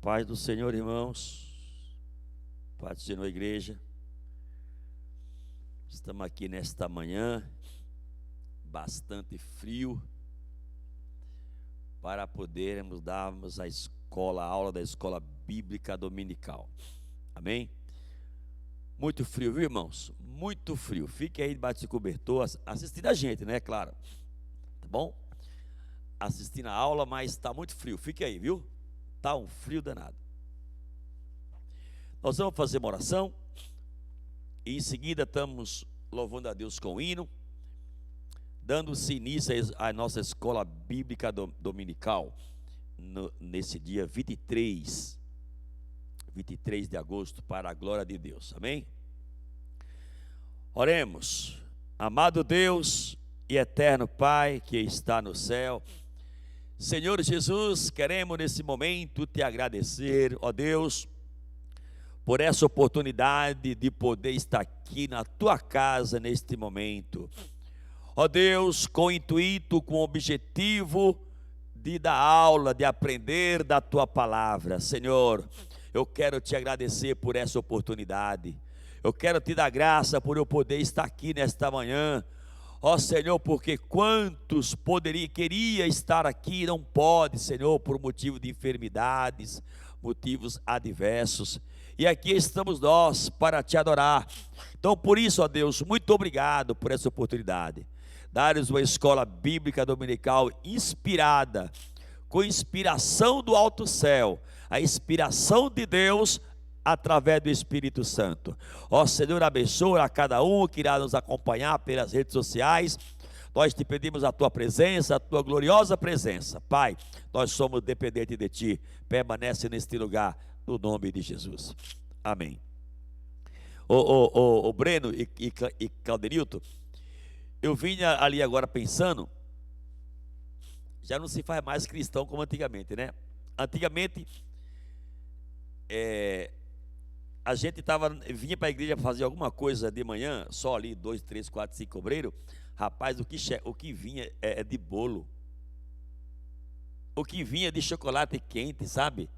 Paz do Senhor, irmãos. Paz do Senhor, igreja. Estamos aqui nesta manhã, bastante frio, para podermos darmos a aula da escola bíblica dominical. Amém? Muito frio, viu, irmãos? Muito frio. Fique aí debaixo de cobertor, assistindo a gente, né? Claro. Tá bom? Assistindo a aula, mas está muito frio. Fique aí, viu? Está um frio danado. Nós vamos fazer uma oração e em seguida estamos louvando a Deus com o hino, dando-se início à nossa escola bíblica dominical nesse dia 23 de agosto, para a glória de Deus. Amém? Oremos. Amado Deus e eterno Pai que está no céu, Senhor Jesus, queremos nesse momento te agradecer, ó Deus, por essa oportunidade de poder estar aqui na tua casa neste momento. Ó Deus, com o intuito, com o objetivo de dar aula, de aprender da tua palavra. Senhor, eu quero te agradecer por essa oportunidade. Eu quero te dar graça por eu poder estar aqui nesta manhã. Ó Senhor, porque quantos queria estar aqui e não pode, Senhor, por motivo de enfermidades, motivos adversos. E aqui estamos nós para te adorar. Então, por isso, ó Deus, muito obrigado por essa oportunidade. Dar-nos uma escola bíblica dominical inspirada, com inspiração do alto céu, a inspiração de Deus através do Espírito Santo. Ó Senhor, abençoa a cada um que irá nos acompanhar pelas redes sociais. Nós te pedimos a tua presença, a tua gloriosa presença. Pai, nós somos dependentes de ti. Permanece neste lugar, no nome de Jesus. Amém. O Breno e Caldenilton, eu vinha ali agora pensando, já não se faz mais cristão como antigamente, né? Antigamente, a gente vinha para a igreja fazer alguma coisa de manhã, só ali 2, 3, 4, 5 obreiros. Rapaz, o que vinha é de bolo, o que vinha de chocolate quente, sabe?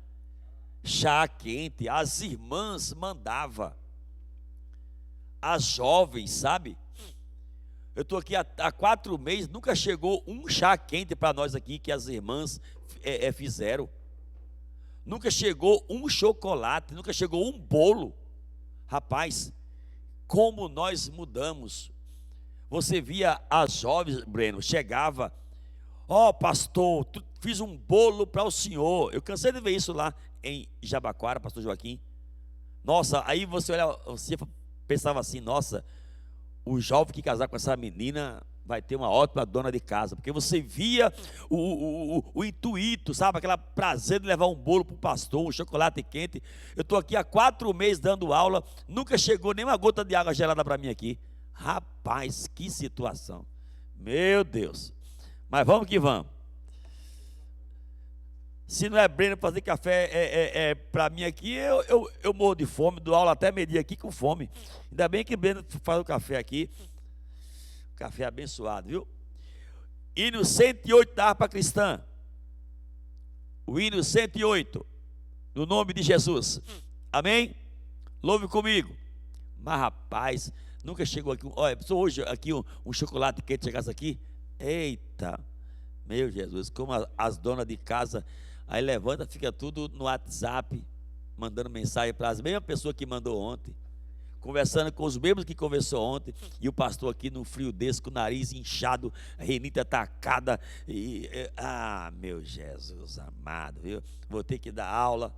Chá quente. As irmãs mandavam, as jovens, sabe? Eu estou aqui há 4 meses, nunca chegou um chá quente para nós aqui que as irmãs fizeram. Nunca chegou um chocolate, nunca chegou um bolo. Rapaz, como nós mudamos. Você via as jovens, Breno, chegava, ó pastor, fiz um bolo para o senhor. Eu cansei de ver isso lá em Jabaquara, pastor Joaquim. Nossa, aí você olhava, você pensava assim, nossa, o jovem que casar com essa menina vai ter uma ótima dona de casa, porque você via o intuito, sabe, aquele prazer de levar um bolo para o pastor, um chocolate quente. Eu estou aqui há 4 meses dando aula, nunca chegou nenhuma gota de água gelada para mim aqui. Rapaz, que situação, meu Deus. Mas vamos que vamos. Se não é Breno fazer café para mim aqui, eu morro de fome, dou aula até meio-dia aqui com fome. Ainda bem que Breno faz o café aqui. Café abençoado, viu? Hino 108 da harpa cristã. O hino 108, no nome de Jesus. Amém? Louve comigo. Mas rapaz, nunca chegou aqui. Olha, hoje aqui um chocolate quente chegasse aqui. Eita, meu Jesus, como as donas de casa. Aí levanta, fica tudo no WhatsApp, mandando mensagem para as mesmas pessoas que mandou ontem, conversando com os mesmos que conversou ontem, e o pastor aqui no frio desse, com o nariz inchado, a rinite atacada, meu Jesus amado, viu? Vou ter que dar aula.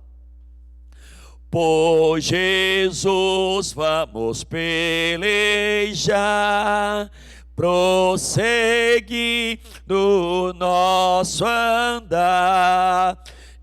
Por Jesus vamos pelejar, prosseguir no nosso andar,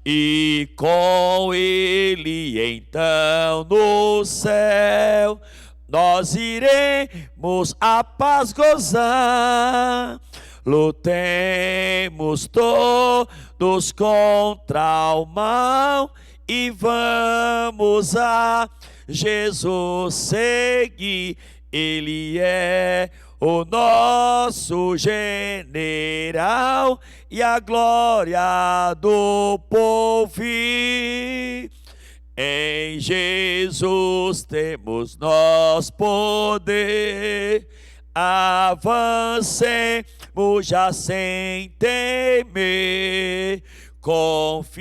e com Ele então no céu nós iremos a paz gozar. Lutemos todos contra o mal e vamos a Jesus seguir. Ele é o nosso general e a glória do porvir. Em Jesus temos nós poder, avancemos já sem temer, confiando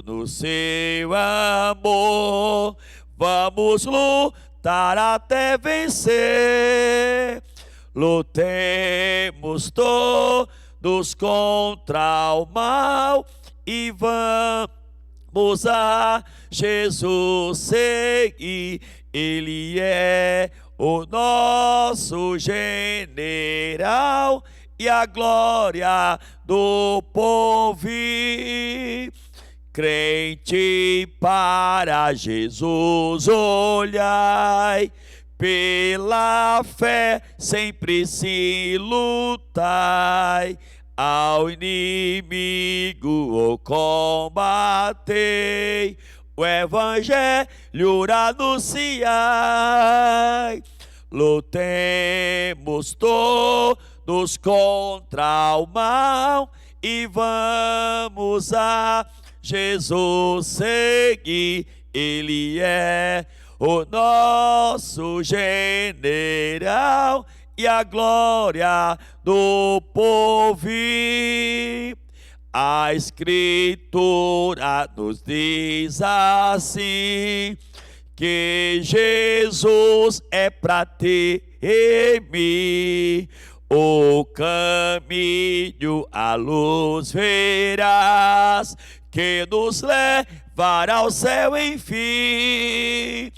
no seu amor, vamos lutar até vencer. Lutemos todos contra o mal e vamos a Jesus seguir. Ele é o nosso general e a glória do porvir. Crente, para Jesus olhai, pela fé sempre se lutai, ao inimigo o combatei, o evangelho anunciai. Lutemos todos contra o mal e vamos a Jesus seguir. Ele é o nosso general e a glória do porvir. A Escritura nos diz assim, que Jesus é para ti e mim o caminho, a luz verás, que nos levará ao céu enfim.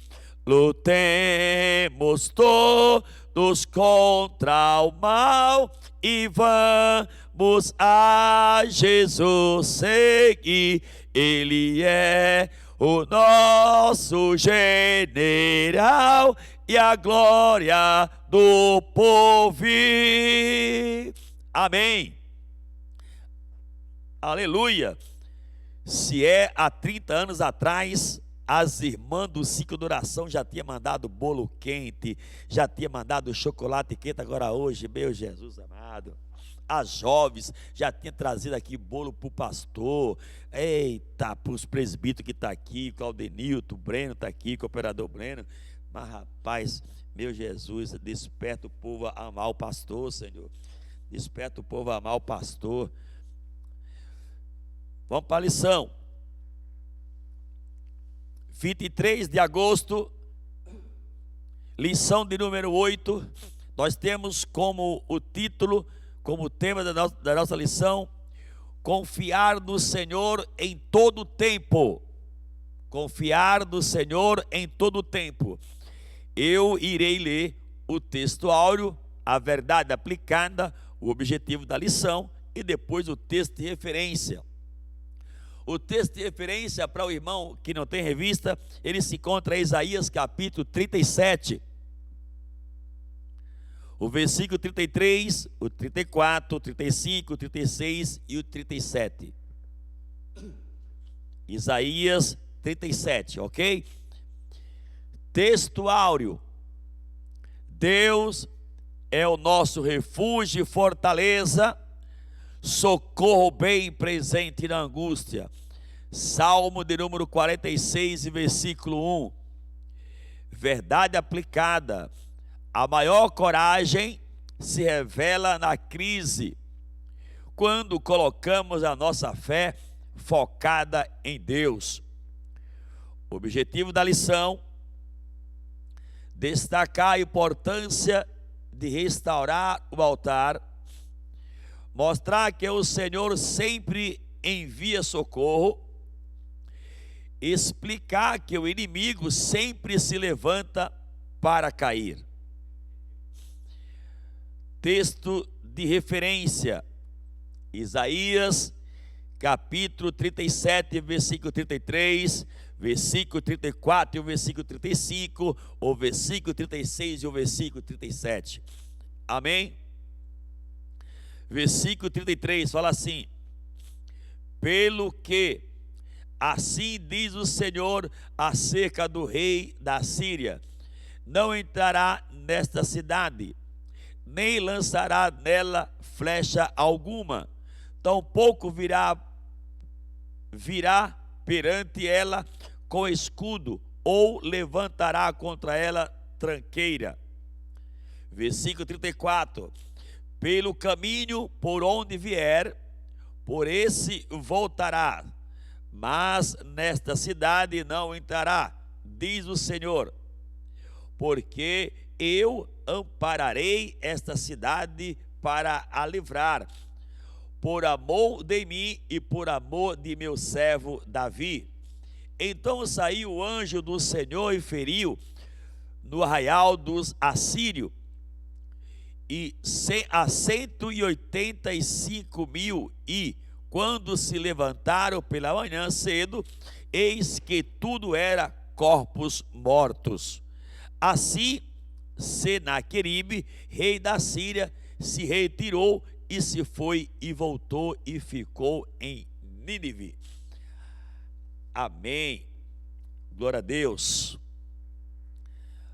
Lutemos todos contra o mal e vamos a Jesus seguir. Ele é o nosso general e a glória do porvir. Amém. Aleluia. Se é há 30 anos atrás, as irmãs do ciclo de oração já tinham mandado bolo quente, já tinham mandado chocolate quente, agora hoje, meu Jesus amado, as jovens já tinham trazido aqui bolo para o pastor, eita, para os presbíteros que estão aqui, o Claudenilton, o Breno está aqui, o operador Breno. Mas rapaz, meu Jesus, desperta o povo a amar o pastor, Senhor, desperta o povo a amar o pastor. Vamos para a lição. 23 de agosto, lição de número 8, nós temos como o título, como tema da nossa lição, confiar no Senhor em todo o tempo. Confiar no Senhor em todo o tempo. Eu irei ler o texto áureo, a verdade aplicada, o objetivo da lição e depois o texto de referência. O texto de referência para o irmão que não tem revista, ele se encontra em Isaías capítulo 37. O versículo 33, o 34, o 35, o 36 e o 37. Isaías 37, ok? Texto áureo. Deus é o nosso refúgio e fortaleza, socorro bem presente na angústia. Salmo de número 46 e versículo 1. Verdade aplicada. A maior coragem se revela na crise, quando colocamos a nossa fé focada em Deus. O objetivo da lição: destacar a importância de restaurar o altar, mostrar que o Senhor sempre envia socorro, explicar que o inimigo sempre se levanta para cair. Texto de referência, Isaías capítulo 37, versículo 33, versículo 34 e o versículo 35, o versículo 36 e o versículo 37. Amém? Versículo 33 fala assim: pelo que assim diz o Senhor acerca do rei da Síria: não entrará nesta cidade, nem lançará nela flecha alguma, tampouco virá perante ela com escudo, ou levantará contra ela tranqueira. Versículo 34: pelo caminho por onde vier, por esse voltará, mas nesta cidade não entrará, diz o Senhor, porque eu ampararei esta cidade para a livrar, por amor de mim e por amor de meu servo Davi. Então saiu o anjo do Senhor e feriu no arraial dos assírios e a 185.000, e quando se levantaram pela manhã cedo, eis que tudo era corpos mortos. Assim Senaqueribe, rei da Síria, se retirou e se foi e voltou e ficou em Nínive. Amém. Glória a Deus.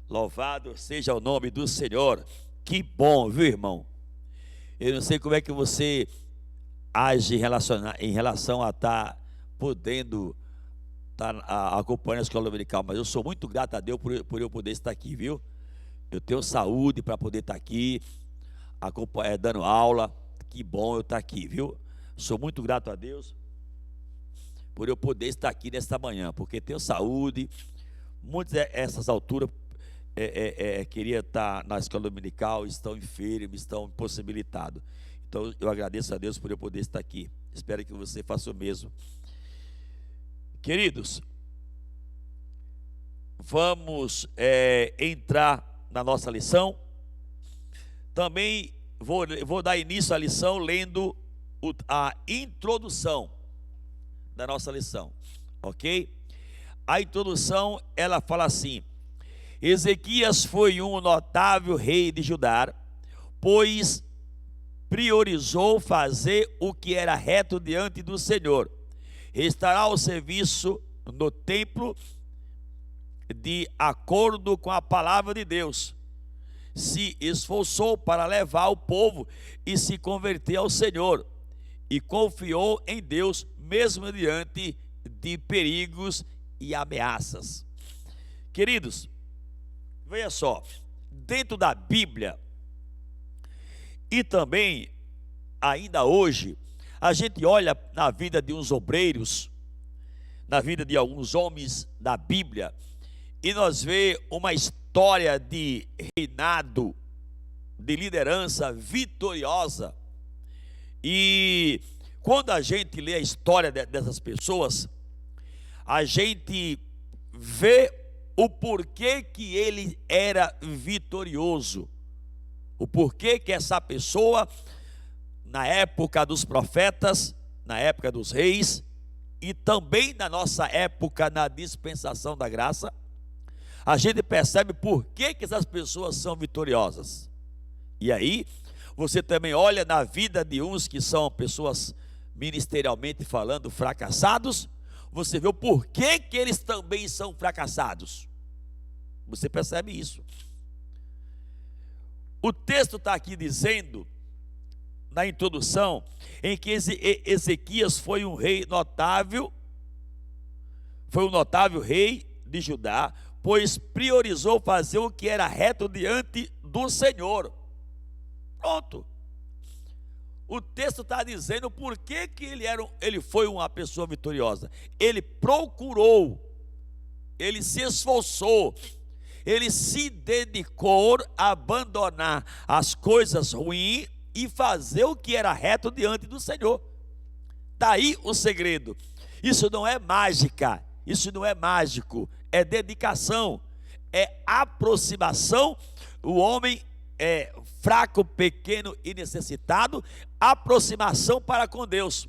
Louvado seja o nome do Senhor. Que bom, viu, irmão? Eu não sei como é que você age em relação a estar podendo estar acompanhando a escola dominical, mas eu sou muito grato a Deus por eu poder estar aqui, viu? Eu tenho saúde para poder estar aqui, dando aula. Que bom eu estar aqui, viu? Sou muito grato a Deus por eu poder estar aqui nesta manhã, porque tenho saúde. Muitos essas alturas queria estar na escola dominical, estão enfermos, estão impossibilitados. Então eu agradeço a Deus por eu poder estar aqui. Espero que você faça o mesmo. Queridos, vamos entrar na nossa lição. Também vou dar início à lição lendo a introdução da nossa lição, ok? A introdução, ela fala assim: Ezequias foi um notável rei de Judá, pois priorizou fazer o que era reto diante do Senhor, restaurar o serviço no templo de acordo com a palavra de Deus, se esforçou para levar o povo e se converter ao Senhor, e confiou em Deus mesmo diante de perigos e ameaças. Queridos, veja só, dentro da Bíblia e também ainda hoje, a gente olha na vida de uns obreiros, na vida de alguns homens da Bíblia, e nós vemos uma história de reinado, de liderança vitoriosa. E quando a gente lê a história dessas pessoas, a gente vê o porquê que ele era vitorioso, o porquê que essa pessoa, na época dos profetas, na época dos reis, e também na nossa época, na dispensação da graça, a gente percebe por que essas pessoas são vitoriosas. E aí, você também olha na vida de uns que são pessoas, ministerialmente falando, fracassados, você vê o porquê que eles também são fracassados. Você percebe isso. O texto está aqui dizendo, na introdução, em que Ezequias foi um rei notável, foi um notável rei de Judá, pois priorizou fazer o que era reto diante do Senhor. Pronto. O texto está dizendo por que ele foi uma pessoa vitoriosa. Ele procurou, ele se esforçou, ele se dedicou a abandonar as coisas ruins e fazer o que era reto diante do Senhor. Daí o segredo. Isso não é mágica, isso não é mágico, é dedicação, é aproximação. O homem é fraco, pequeno e necessitado, aproximação para com Deus,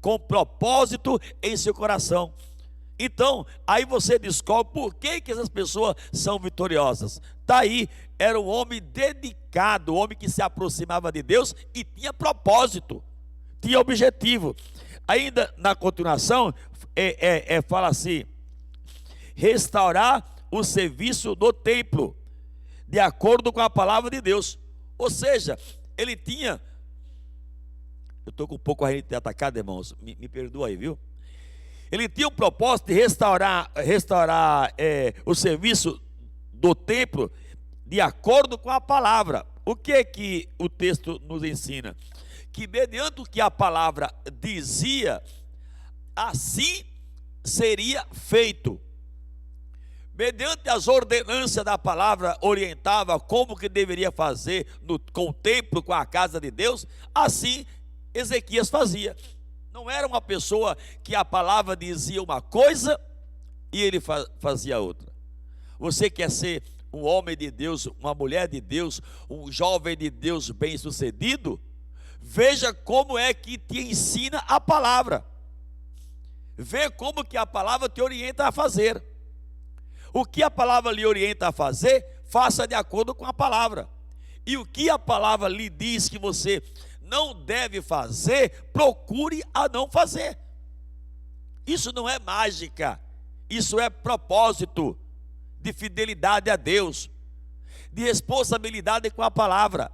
com propósito em seu coração. Então, aí você descobre por que essas pessoas são vitoriosas. Está aí, era um homem dedicado, um homem que se aproximava de Deus e tinha propósito, tinha objetivo. Ainda na continuação, fala assim: restaurar o serviço do templo de acordo com a palavra de Deus. Ou seja, ele tinha... Eu estou com um pouco a gente atacado, irmãos, me perdoa aí, viu? Ele tinha o propósito de restaurar o serviço do templo de acordo com a palavra. O que é que o texto nos ensina? Que mediante o que a palavra dizia, assim seria feito. Mediante as ordenanças da palavra, orientava como que deveria fazer com o templo, com a casa de Deus. Assim Ezequias fazia. Não era uma pessoa que a palavra dizia uma coisa e ele fazia outra. Você quer ser um homem de Deus, uma mulher de Deus, um jovem de Deus bem-sucedido? Veja como é que te ensina a palavra. Vê como que a palavra te orienta a fazer. O que a palavra lhe orienta a fazer, faça de acordo com a palavra. E o que a palavra lhe diz que você não deve fazer, procure a não fazer. Isso não é mágica, isso é propósito de fidelidade a Deus, de responsabilidade com a palavra.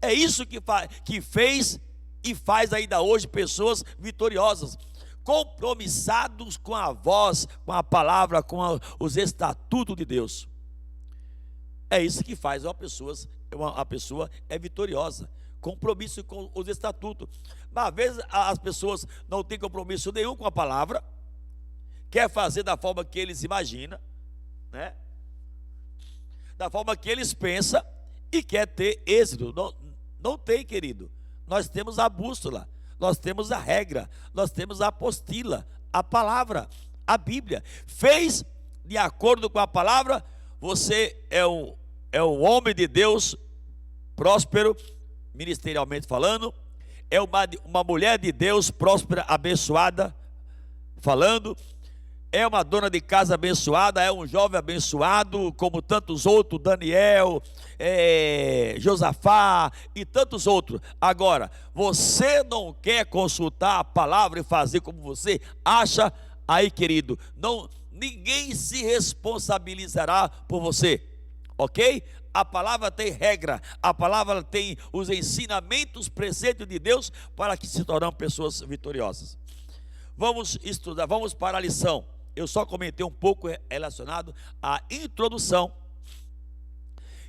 É isso que fez e faz ainda hoje pessoas vitoriosas, compromissados com a voz, com a palavra, com os estatutos de Deus. É isso que faz uma pessoa é vitoriosa. Compromisso com os estatutos. Mas às vezes as pessoas não têm compromisso nenhum com a palavra, quer fazer da forma que eles imaginam, né? Da forma que eles pensam e quer ter êxito. Não tem, querido. Nós temos a bússola, nós temos a regra, nós temos a apostila, a palavra, a Bíblia. Fez de acordo com a palavra, você é um homem de Deus próspero, ministerialmente falando, é uma mulher de Deus próspera, abençoada, falando, é uma dona de casa abençoada, é um jovem abençoado, como tantos outros, Daniel, Josafá e tantos outros. Agora, você não quer consultar a palavra e fazer como você acha, aí, querido, ninguém se responsabilizará por você, ok? A palavra tem regra, a palavra tem os ensinamentos, preceitos de Deus para que se tornem pessoas vitoriosas. Vamos estudar, vamos para a lição. Eu só comentei um pouco relacionado à introdução.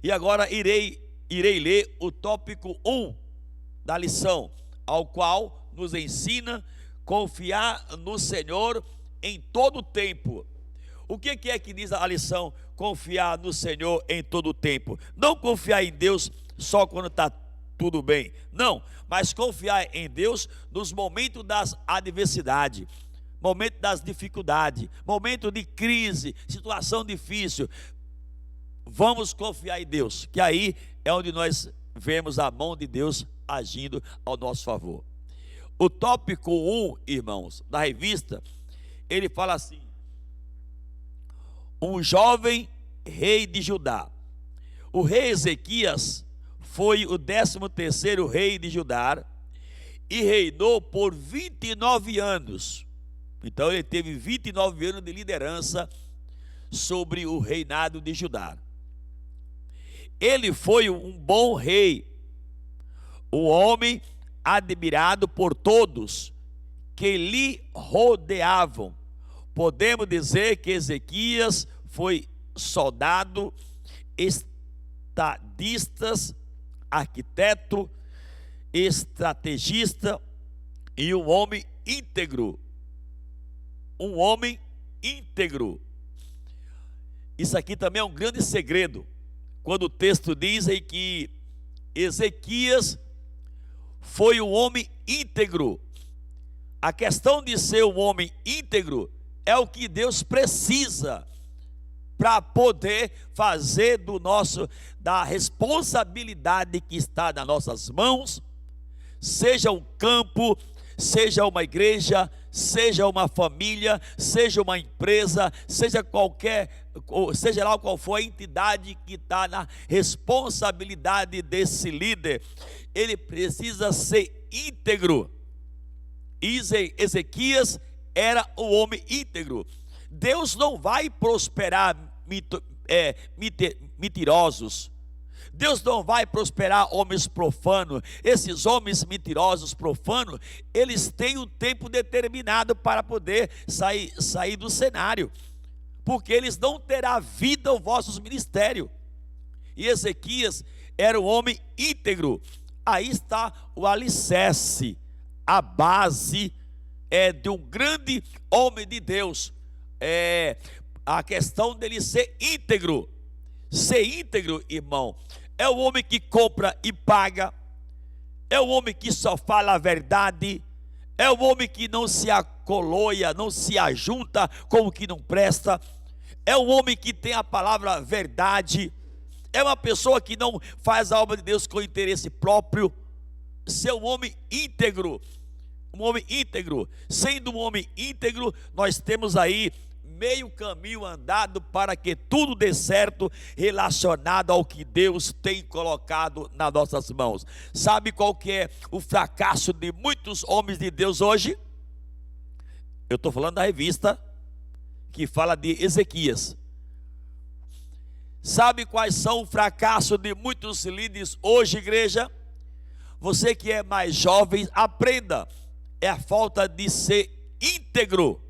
E agora irei ler o tópico 1 da lição, ao qual nos ensina confiar no Senhor em todo o tempo. O que é que diz a lição? Confiar no Senhor em todo o tempo. Não confiar em Deus só quando está tudo bem. Não, mas confiar em Deus nos momentos das adversidades, momento das dificuldades, momento de crise, situação difícil. Vamos confiar em Deus, que aí é onde nós vemos a mão de Deus agindo ao nosso favor. O tópico 1, irmãos, da revista, ele fala assim: um jovem rei de Judá. O rei Ezequias foi o 13º rei de Judá e reinou por 29 anos. Então ele teve 29 anos de liderança sobre o reinado de Judá. Ele foi um bom rei, um homem admirado por todos que lhe rodeavam. Podemos dizer que Ezequias foi soldado, estadista, arquiteto, estrategista e um homem íntegro. Um homem íntegro. Isso aqui também é um grande segredo. Quando o texto diz aí que Ezequias foi um homem íntegro. A questão de ser um homem íntegro é o que Deus precisa para poder fazer da responsabilidade que está nas nossas mãos, seja um campo, seja uma igreja, seja uma família, seja uma empresa, seja lá qual for a entidade que está na responsabilidade desse líder, ele precisa ser íntegro. Ezequias era um homem íntegro. Deus não vai prosperar mentirosos. Deus não vai prosperar homens profanos. Esses homens mentirosos, profanos, eles têm um tempo determinado para poder sair do cenário, porque eles não terão vida aos vossos ministérios. E Ezequias era um homem íntegro. Aí está o alicerce, a base de um grande homem de Deus. A questão dele ser íntegro. Ser íntegro, irmão, é o homem que compra e paga, é o homem que só fala a verdade, é o homem que não se acoloia, não se ajunta com o que não presta, é o homem que tem a palavra verdade, é uma pessoa que não faz a obra de Deus com interesse próprio. Ser um homem íntegro, um homem íntegro. Sendo um homem íntegro, nós temos aí meio caminho andado para que tudo dê certo relacionado ao que Deus tem colocado nas nossas mãos. Sabe qual que é o fracasso de muitos homens de Deus hoje? Eu estou falando da revista que fala de Ezequias. Sabe quais são os fracassos de muitos líderes hoje, igreja? Você que é mais jovem, aprenda. É a falta de ser íntegro.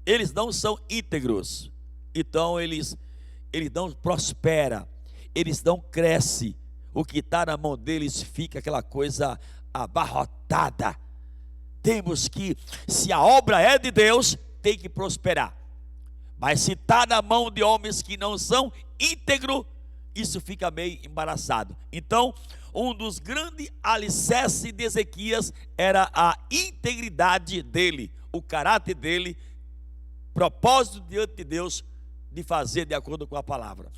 Eles não são íntegros, então eles não prosperam, eles não crescem. O que está na mão deles fica aquela coisa abarrotada. Temos que, se a obra é de Deus, tem que prosperar. Mas se está na mão de homens que não são íntegros, isso fica meio embaraçado. Então, um dos grandes alicerces de Ezequias era a integridade dele, o caráter dele, propósito diante de Deus de fazer de acordo com a palavra.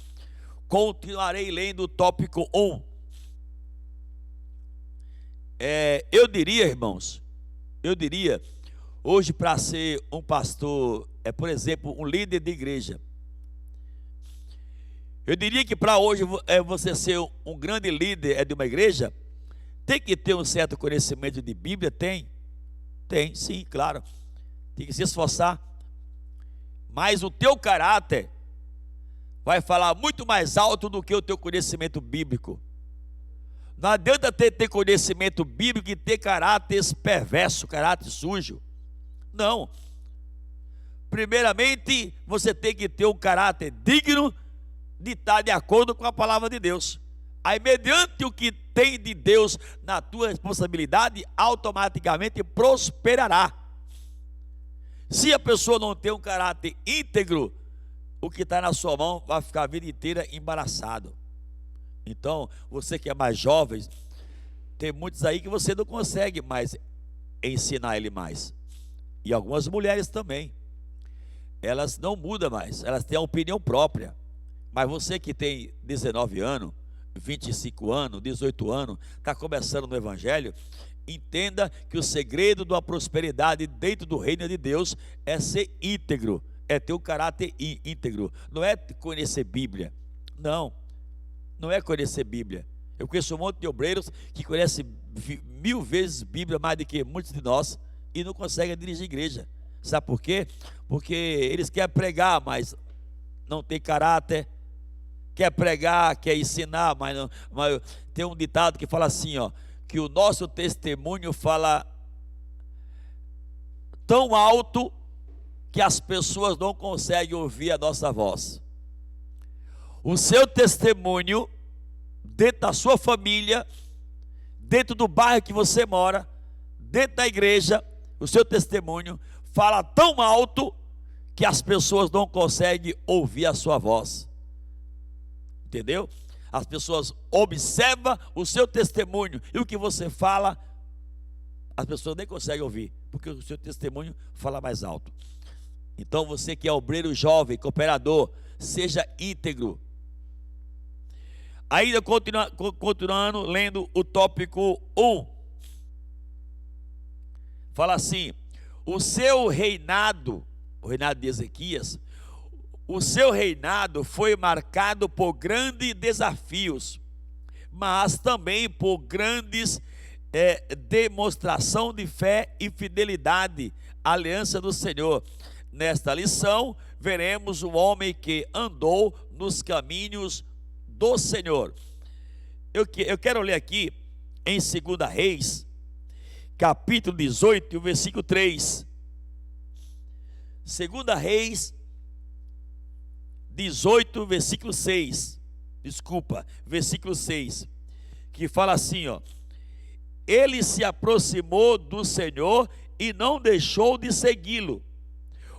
Continuarei lendo o tópico 1. Eu diria, irmãos, hoje, para ser um pastor, por exemplo, um líder de igreja, eu diria que para hoje você ser um grande líder de uma igreja, tem que ter um certo conhecimento de Bíblia. Tem sim, claro, tem que se esforçar. Mas o teu caráter vai falar muito mais alto do que o teu conhecimento bíblico. Não adianta ter conhecimento bíblico e ter caráter perverso, caráter sujo. Não. Primeiramente, você tem que ter um caráter digno de estar de acordo com a palavra de Deus. Aí, mediante o que tem de Deus na tua responsabilidade, automaticamente prosperará. Se a pessoa não tem um caráter íntegro, o que está na sua mão vai ficar a vida inteira embaraçado. Então, você que é mais jovem, tem muitos aí que você não consegue mais ensinar ele mais. E algumas mulheres também. Elas não mudam mais, elas têm a opinião própria. Mas você que tem 19 anos, 25 anos, 18 anos, está começando no Evangelho, entenda que o segredo da prosperidade dentro do reino de Deus é ser íntegro, é ter um caráter íntegro. Não é conhecer Bíblia, não é conhecer Bíblia. Eu conheço um monte de obreiros que conhecem 1000 vezes Bíblia mais do que muitos de nós e não conseguem dirigir igreja. Sabe por quê? Porque eles querem pregar, mas não tem caráter. Quer pregar, quer ensinar, mas tem um ditado que fala assim, que o nosso testemunho fala tão alto que as pessoas não conseguem ouvir a nossa voz. O seu testemunho, dentro da sua família, dentro do bairro que você mora, dentro da igreja, o seu testemunho fala tão alto que as pessoas não conseguem ouvir a sua voz. Entendeu? As pessoas observam o seu testemunho e o que você fala, as pessoas nem conseguem ouvir, porque o seu testemunho fala mais alto. Então você que é obreiro jovem, cooperador, seja íntegro. Ainda continuando lendo o tópico 1. Fala assim: o seu reinado, o reinado de Ezequias, o seu reinado foi marcado por grandes desafios, mas também por grandes demonstração de fé e fidelidade à aliança do Senhor. Nesta lição, veremos o homem que andou nos caminhos do Senhor. Eu quero ler aqui em 2 Reis, capítulo 18, o versículo 3. 2 Reis 18, versículo 6. Desculpa, versículo 6. Que fala assim, ó: ele se aproximou do Senhor e não deixou de segui-lo.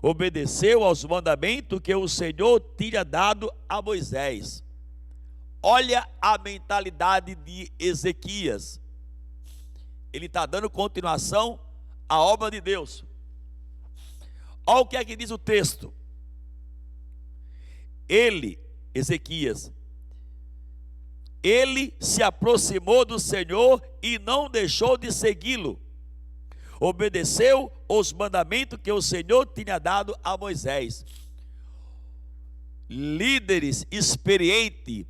Obedeceu aos mandamentos que o Senhor tinha dado a Moisés. Olha a mentalidade de Ezequias. Ele está dando continuação à obra de Deus. Olha o que é que diz o texto. Ele, Ezequias, ele se aproximou do Senhor e não deixou de segui-lo. Obedeceu os mandamentos que o Senhor tinha dado a Moisés. Líderes experientes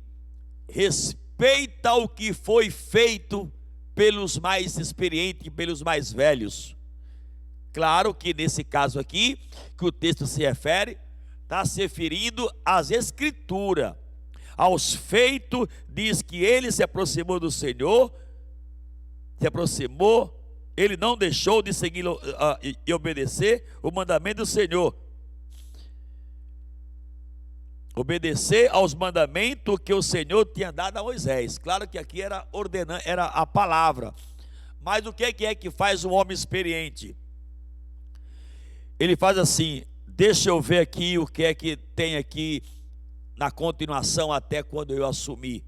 respeita o que foi feito pelos mais experientes e pelos mais velhos. Claro que nesse caso aqui, que o texto se refere, está se referindo às escrituras, aos feitos. Diz que ele se aproximou do Senhor, ele não deixou de seguir e obedecer o mandamento do Senhor. Obedecer aos mandamentos que o Senhor tinha dado a Moisés. Claro que aqui era a palavra. Mas o que é que faz um homem experiente? Ele faz assim: deixa eu ver aqui o que é que tem aqui na continuação até quando eu assumir.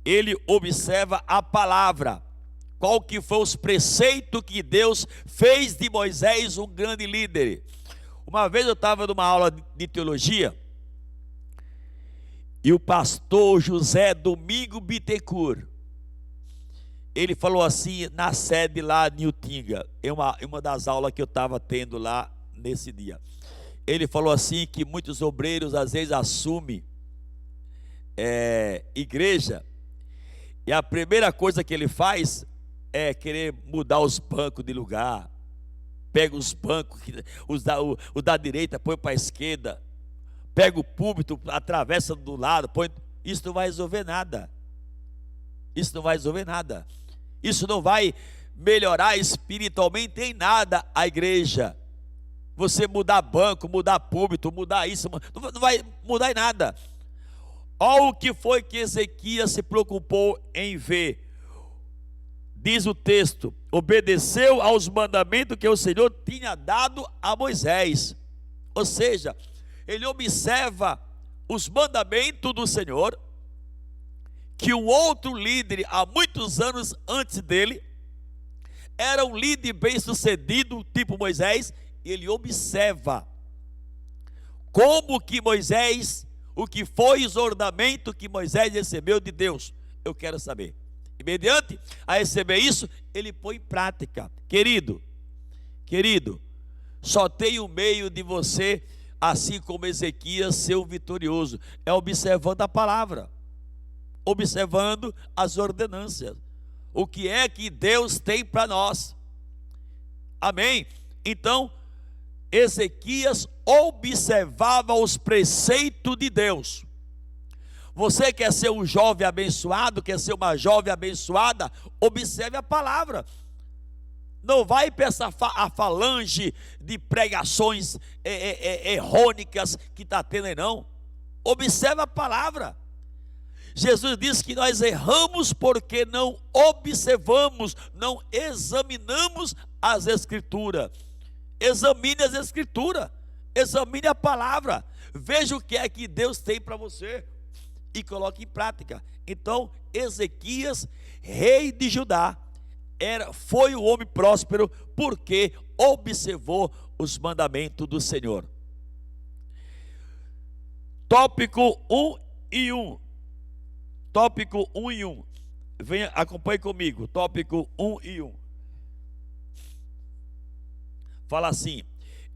Ele observa a palavra. Qual que foi os preceitos que Deus fez de Moisés um grande líder? Uma vez eu estava numa aula de teologia, e o pastor José Domingo Bittencourt, ele falou assim na sede lá em Utinga, em uma das aulas que eu estava tendo lá nesse dia. Ele falou assim que muitos obreiros às vezes assumem igreja, e a primeira coisa que ele faz é querer mudar os bancos de lugar. Pega os bancos, o da direita põe para a esquerda, pega o púlpito, atravessa do lado, põe. Isso não vai resolver nada. Isso não vai resolver nada. Isso não vai melhorar espiritualmente em nada a igreja. Você mudar banco, mudar púlpito, mudar isso, não vai mudar em nada. Olha o que foi que Ezequias se preocupou em ver. Diz o texto: obedeceu aos mandamentos que o Senhor tinha dado a Moisés. Ou seja, ele observa os mandamentos do Senhor, que um outro líder, há muitos anos antes dele, era um líder bem sucedido, tipo Moisés. E ele observa como que Moisés, o que foi os ornamentos que Moisés recebeu de Deus. Eu quero saber. E mediante a receber isso, ele põe em prática. Querido, só tem um meio de você, assim como Ezequias, ser um vitorioso, é observando a palavra, observando as ordenanças, o que é que Deus tem para nós. Amém? Então, Ezequias observava os preceitos de Deus. Você quer ser um jovem abençoado, quer ser uma jovem abençoada? Observe a palavra. Não vai para a falange de pregações errônicas que está tendo aí, não. Observe a palavra. Jesus disse que nós erramos porque não observamos, não examinamos as Escrituras. Examine as Escrituras, examine a palavra, veja o que é que Deus tem para você e coloque em prática. Então, Ezequias, rei de Judá, foi um homem próspero porque observou os mandamentos do Senhor. Tópico 1 e 1. Tópico 1 e 1. Venha, acompanhe comigo. Tópico 1 e 1. Fala assim: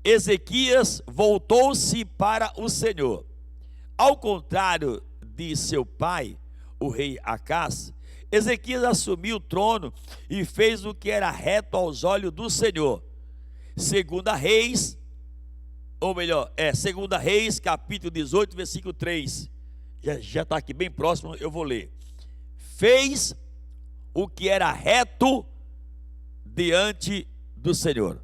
Ezequias voltou-se para o Senhor. Ao contrário de seu pai, o rei Acás, Ezequias assumiu o trono e fez o que era reto aos olhos do Senhor. Segunda Reis, Segunda Reis, capítulo 18, versículo 3. Já está aqui bem próximo, eu vou ler. fez o que era reto diante do Senhor.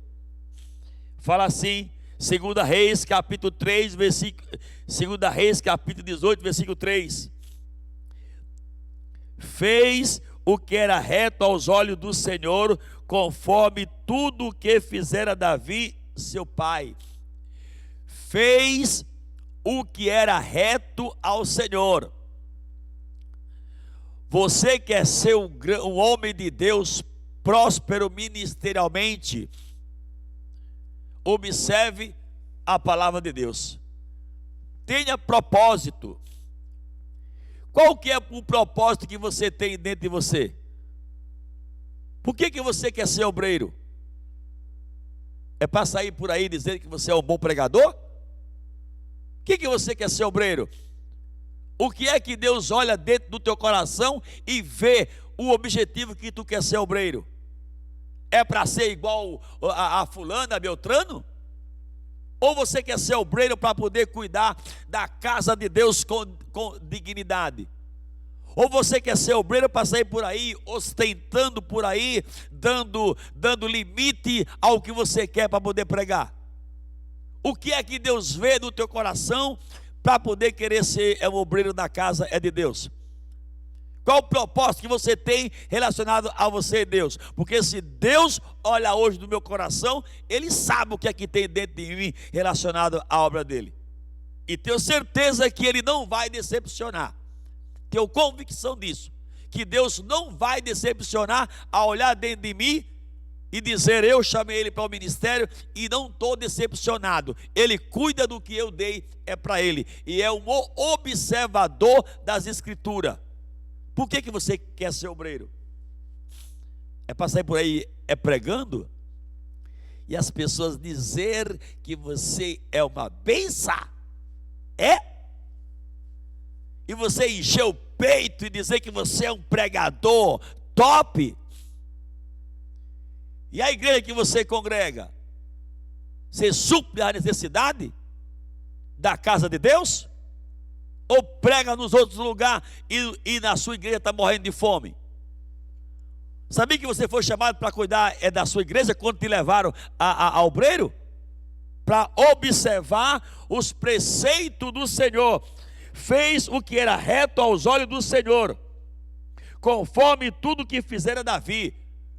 Fala assim, 2 Reis capítulo 3, versículo 2 Reis capítulo 18, versículo 3. Fez o que era reto aos olhos do Senhor, conforme tudo o que fizera Davi, seu pai. Fez o que era reto ao Senhor. Você quer ser um homem de Deus próspero ministerialmente? Observe a palavra de Deus. Tenha propósito. Qual que é o propósito que você tem dentro de você? Por que você quer ser obreiro? É para sair por aí dizendo que você é um bom pregador? O que você quer ser obreiro? O que é que Deus olha dentro do teu coração e vê o objetivo que tu quer ser obreiro? É para ser igual a fulano, a Beltrano? Ou você quer ser obreiro para poder cuidar da casa de Deus com dignidade? Ou você quer ser obreiro para sair por aí, ostentando por aí, dando limite ao que você quer para poder pregar? O que é que Deus vê no teu coração para poder querer ser um obreiro da casa de Deus? Qual o propósito que você tem relacionado a você e Deus? Porque se Deus olha hoje no meu coração, Ele sabe o que é que tem dentro de mim relacionado à obra dEle. E tenho certeza que Ele não vai decepcionar. Tenho convicção disso. Que Deus não vai decepcionar ao olhar dentro de mim e dizer: eu chamei Ele para o ministério e não estou decepcionado. Ele cuida do que eu dei, é para Ele. E é um observador das Escrituras. Por que você quer ser obreiro? É para sair por aí pregando? E as pessoas dizer que você é uma bênção? É? E você encher o peito e dizer que você é um pregador top? E a igreja que você congrega? Você supre a necessidade da casa de Deus? Ou prega nos outros lugares e na sua igreja está morrendo de fome? Sabia que você foi chamado para cuidar da sua igreja quando te levaram ao obreiro? Para observar os preceitos do Senhor. Fez o que era reto aos olhos do Senhor, conforme tudo que fizera Davi.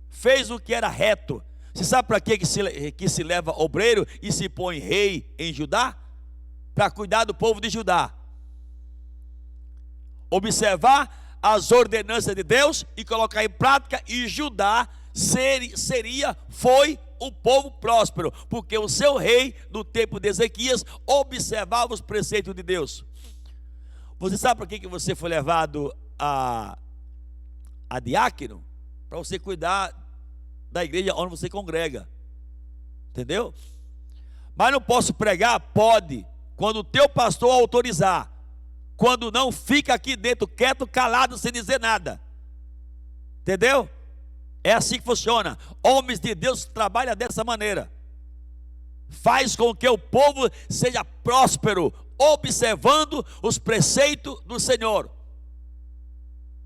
Fez o que era reto. Você sabe para que se leva obreiro e se põe rei em Judá? Para cuidar do povo de Judá. Observar as ordenanças de Deus e colocar em prática, e Judá foi o povo próspero, porque o seu rei, no tempo de Ezequias, observava os preceitos de Deus. Você sabe para que você foi levado a diácono? Para você cuidar da igreja onde você congrega, entendeu? Mas não posso pregar? Pode, quando o teu pastor autorizar. Quando não, fica aqui dentro, quieto, calado, sem dizer nada. Entendeu? É assim que funciona. Homens de Deus trabalham dessa maneira. Faz com que o povo seja próspero, observando os preceitos do Senhor.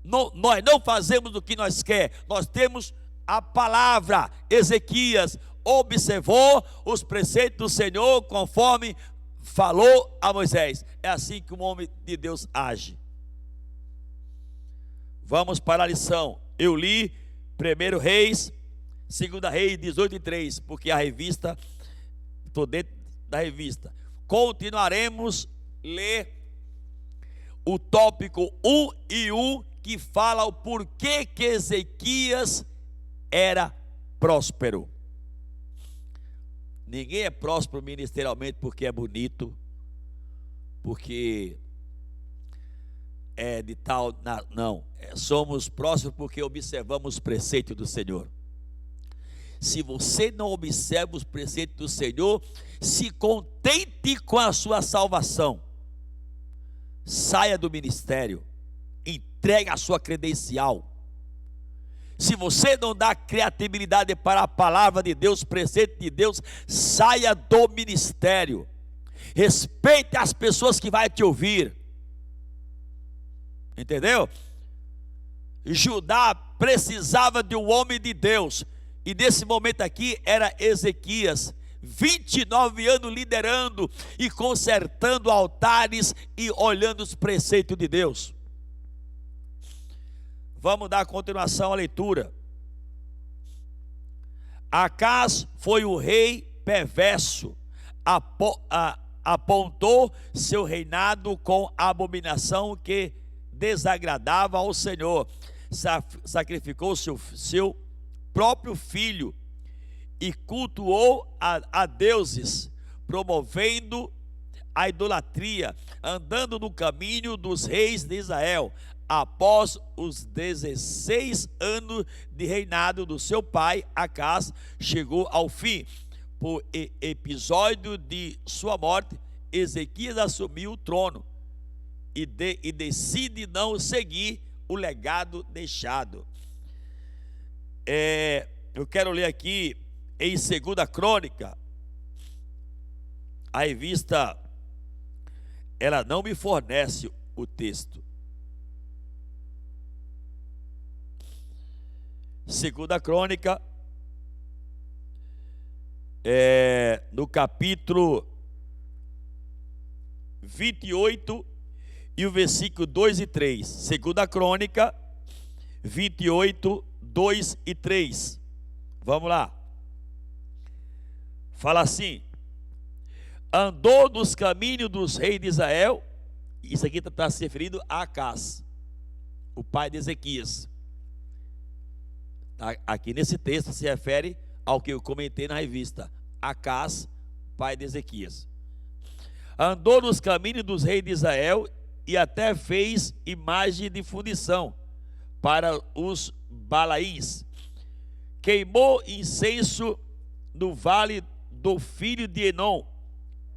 Nós não fazemos o que nós queremos. Nós temos a palavra. Ezequias observou os preceitos do Senhor conforme falou a Moisés. É assim que um homem de Deus age. Vamos para a lição. Eu li 1 Reis, 2 Reis 18:3, porque a revista, estou dentro da revista. Continuaremos ler o tópico 1 e 1, que fala o porquê que Ezequias era próspero. Ninguém é próspero ministerialmente porque é bonito, porque é de tal, não. Somos prósperos porque observamos os preceitos do Senhor. Se você não observa os preceitos do Senhor, se contente com a sua salvação. Saia do ministério, entregue a sua credencial. Se você não dá criatividade para a palavra de Deus, preceito de Deus, saia do ministério. Respeite as pessoas que vão te ouvir. Entendeu? Judá precisava de um homem de Deus, e nesse momento aqui era Ezequias, 29 anos liderando e consertando altares e olhando os preceitos de Deus. Vamos dar continuação à leitura. Acaz foi o rei perverso, apontou seu reinado com abominação que desagradava ao Senhor, sacrificou seu próprio filho e cultuou a deuses, promovendo a idolatria, andando no caminho dos reis de Israel. Após os 16 anos de reinado do seu pai, Acaz chegou ao fim. Por episódio de sua morte, Ezequias assumiu o trono e decide não seguir o legado deixado. Eu quero ler aqui em 2 Crônica. A revista, ela não me fornece o texto. 2 Crônica, no capítulo 28 e o versículo 2 e 3. 2 Crônica 28, 2 e 3. Vamos lá. Fala assim: andou nos caminhos dos reis de Israel. Isso aqui está se referindo a Acaz, o pai de Ezequias. Aqui nesse texto se refere ao que eu comentei na revista. Acaz, pai de Ezequias. Andou nos caminhos dos reis de Israel e até fez imagem de fundição para os Balaíns. Queimou incenso no vale do filho de Enom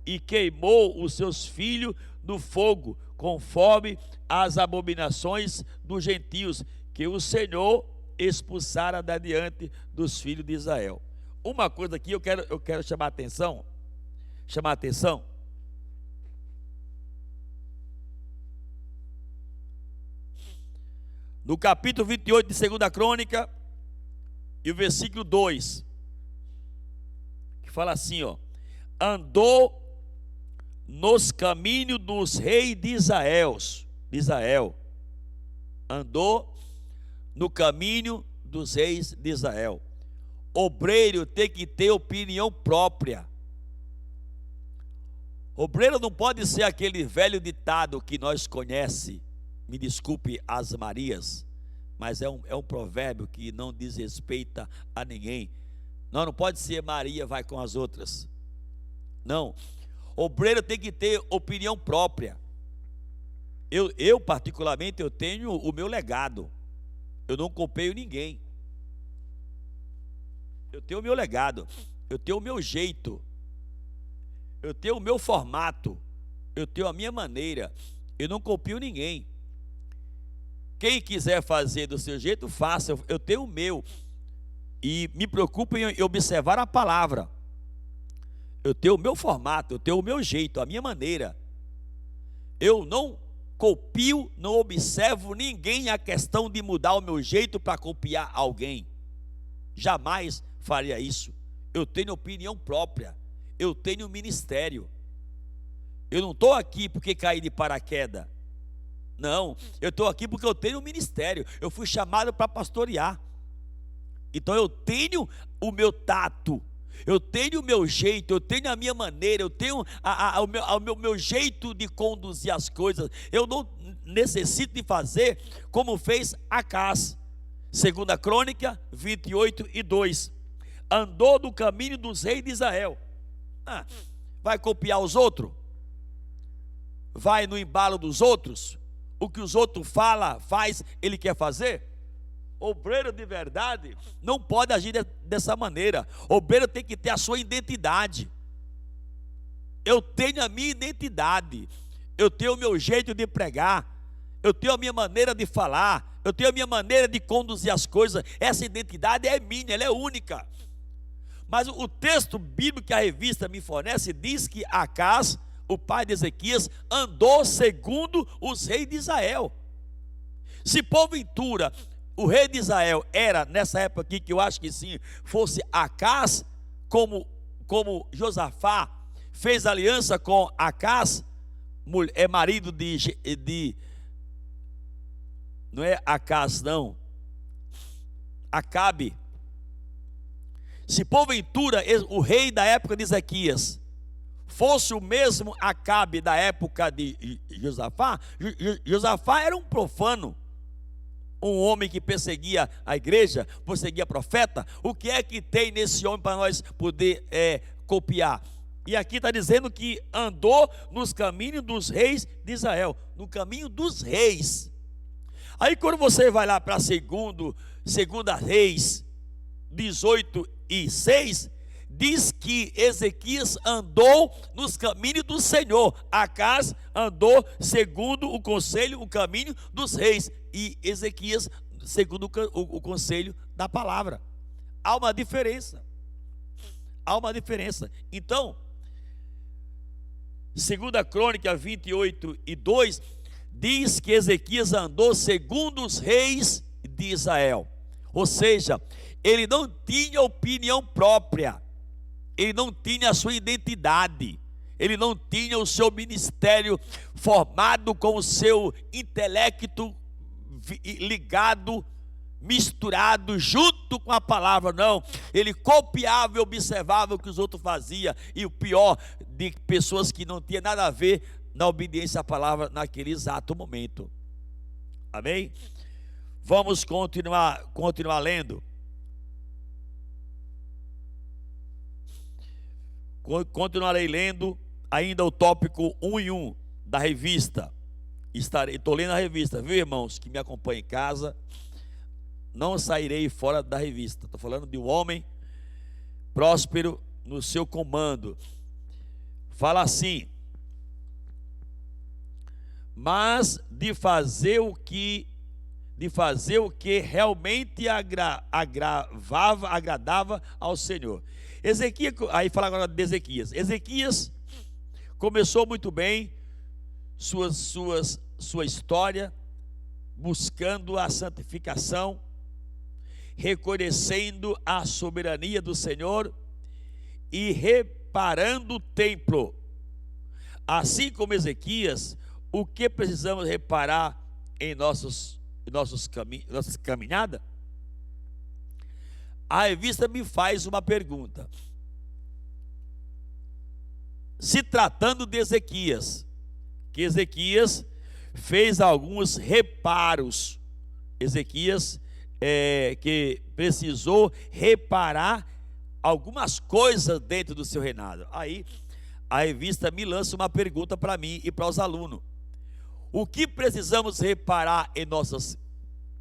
e queimou os seus filhos no fogo, conforme as abominações dos gentios que o Senhor expulsara da diante dos filhos de Israel. Uma coisa aqui eu quero chamar a atenção. No capítulo 28 de 2 Crônica e o versículo 2, que fala assim, ó: andou nos caminhos dos reis de Israel. Andou no caminho dos reis de Israel. Obreiro tem que ter opinião própria. Obreiro não pode ser aquele velho ditado que nós conhecemos. Me desculpe as Marias, mas é um provérbio que não diz respeito a ninguém. Não pode ser Maria vai com as outras. Não. Obreiro tem que ter opinião própria. Eu particularmente, eu tenho o meu legado. Eu não copio ninguém. Eu tenho o meu legado. Eu tenho o meu jeito. Eu tenho o meu formato. Eu tenho a minha maneira. Eu não copio ninguém. Quem quiser fazer do seu jeito, faça. Eu tenho o meu. E me preocupo em observar a palavra. Eu tenho o meu formato. Eu tenho o meu jeito, a minha maneira. Eu não copio, não observo ninguém a questão de mudar o meu jeito para copiar alguém. Jamais faria isso. Eu tenho opinião própria. Eu tenho ministério. Eu não estou aqui porque caí de paraquedas. Não, eu estou aqui porque eu tenho um ministério. Eu fui chamado para pastorear. Então eu tenho o meu tato, eu tenho o meu jeito, eu tenho a minha maneira, eu tenho o meu jeito de conduzir as coisas. Eu não necessito de fazer como fez Acaz. 2 Crônica 28 e 2. Andou no caminho dos reis de Israel. Vai copiar os outros? Vai no embalo dos outros? O que os outros falam, faz, ele quer fazer? Obreiro de verdade não pode agir dessa maneira. Obreiro tem que ter a sua identidade. Eu tenho a minha identidade. Eu tenho o meu jeito de pregar. Eu tenho a minha maneira de falar. Eu tenho a minha maneira de conduzir as coisas. Essa identidade é minha, ela é única. Mas o texto bíblico que a revista me fornece diz que Acaz, o pai de Ezequias, andou segundo os reis de Israel. Se porventura o rei de Israel era, nessa época aqui, que eu acho que sim, fosse Acás, como Josafá fez aliança com Acás, marido de não é Acás não, Acabe. Se porventura o rei da época de Ezequias fosse o mesmo Acabe da época de Josafá, Josafá era um profano, um homem que perseguia a igreja, perseguia profeta. O que é que tem nesse homem para nós poder copiar? E aqui está dizendo que andou nos caminhos dos reis de Israel, no caminho dos reis. Aí quando você vai lá para segunda Reis 18:6, diz que Ezequias andou nos caminhos do Senhor, Acás andou segundo o conselho, o caminho dos reis, e Ezequias segundo o conselho da palavra. Há uma diferença. Então, 2 Crônica 28:2 diz que Ezequias andou segundo os reis de Israel. Ou seja, ele não tinha opinião própria, ele não tinha a sua identidade, ele não tinha o seu ministério formado com o seu intelecto ligado, misturado junto com a palavra. Não, ele copiava e observava o que os outros faziam, e o pior, de pessoas que não tinham nada a ver na obediência à palavra naquele exato momento. Amém? Vamos continuar lendo. Continuarei lendo ainda o tópico 1 em 1 da revista. Estou lendo a revista, viu, irmãos que me acompanham em casa? Não sairei fora da revista. Estou falando de um homem próspero no seu comando. Fala assim: mas de fazer o que realmente agradava ao Senhor. Ezequias, aí fala agora de Ezequias. Ezequias começou muito bem sua história, buscando a santificação, reconhecendo a soberania do Senhor e reparando o templo. Assim como Ezequias, o que precisamos reparar em nossas caminhadas? A revista me faz uma pergunta. Se tratando de Ezequias, que Ezequias fez alguns reparos, Ezequias que precisou reparar algumas coisas dentro do seu reinado. Aí a revista me lança uma pergunta para mim e para os alunos: o que precisamos reparar em nossas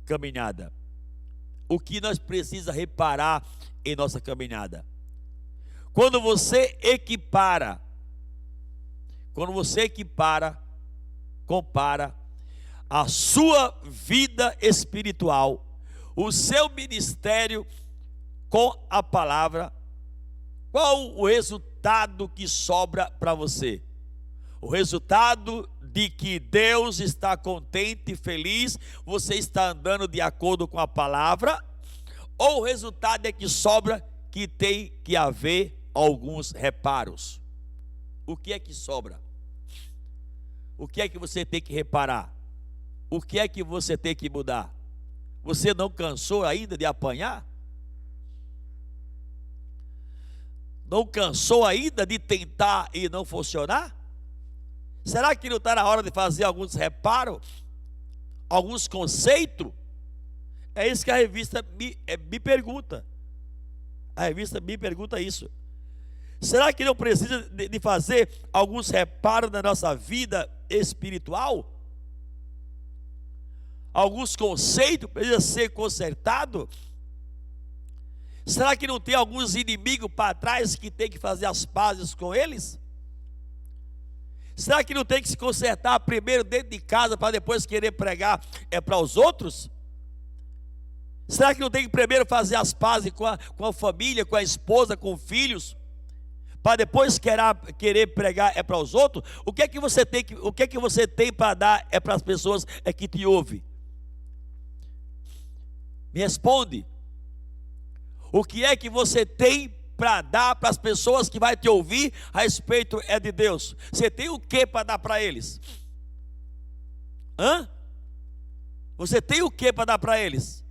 caminhadas? O que nós precisamos reparar em nossa caminhada? Quando você compara a sua vida espiritual, o seu ministério com a palavra, qual o resultado que sobra para você? O resultado de que Deus está contente e feliz, você está andando de acordo com a palavra, ou o resultado é que sobra que tem que haver alguns reparos? O que é que sobra? O que é que você tem que reparar? O que é que você tem que mudar? Você não cansou ainda de apanhar? Não cansou ainda de tentar e não funcionar? Será que não está na hora de fazer alguns reparos? Alguns conceitos? É isso que a revista me pergunta. A revista me pergunta isso. Será que não precisa de fazer alguns reparos na nossa vida espiritual? Alguns conceitos precisam ser consertados? Será que não tem alguns inimigos para trás que tem que fazer as pazes com eles? Será que não tem que se consertar primeiro dentro de casa para depois querer pregar para os outros? Será que não tem que primeiro fazer as pazes com a família, com a esposa, com filhos, para depois querer pregar para os outros? O que é que você tem para dar para as pessoas que te ouvem? Me responde. O que é que você tem para dar para as pessoas que vai te ouvir a respeito de Deus? Você tem o que para dar para eles? Você tem o que para dar para eles?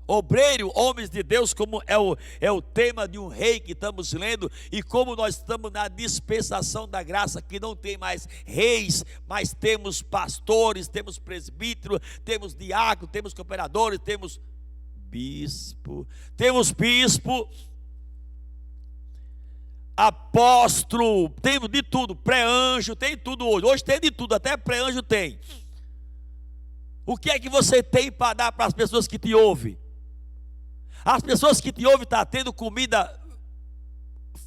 Obreiro, homens de Deus, como é o tema de um rei que estamos lendo, e como nós estamos na dispensação da graça, que não tem mais reis, mas temos pastores, temos presbíteros, temos diáconos, temos cooperadores, temos bispo, apóstolo, temos de tudo, pré-anjo, tem tudo hoje tem de tudo, até pré-anjo tem. O que é que você tem para dar para as pessoas que te ouvem? As pessoas que te ouvem estão tendo comida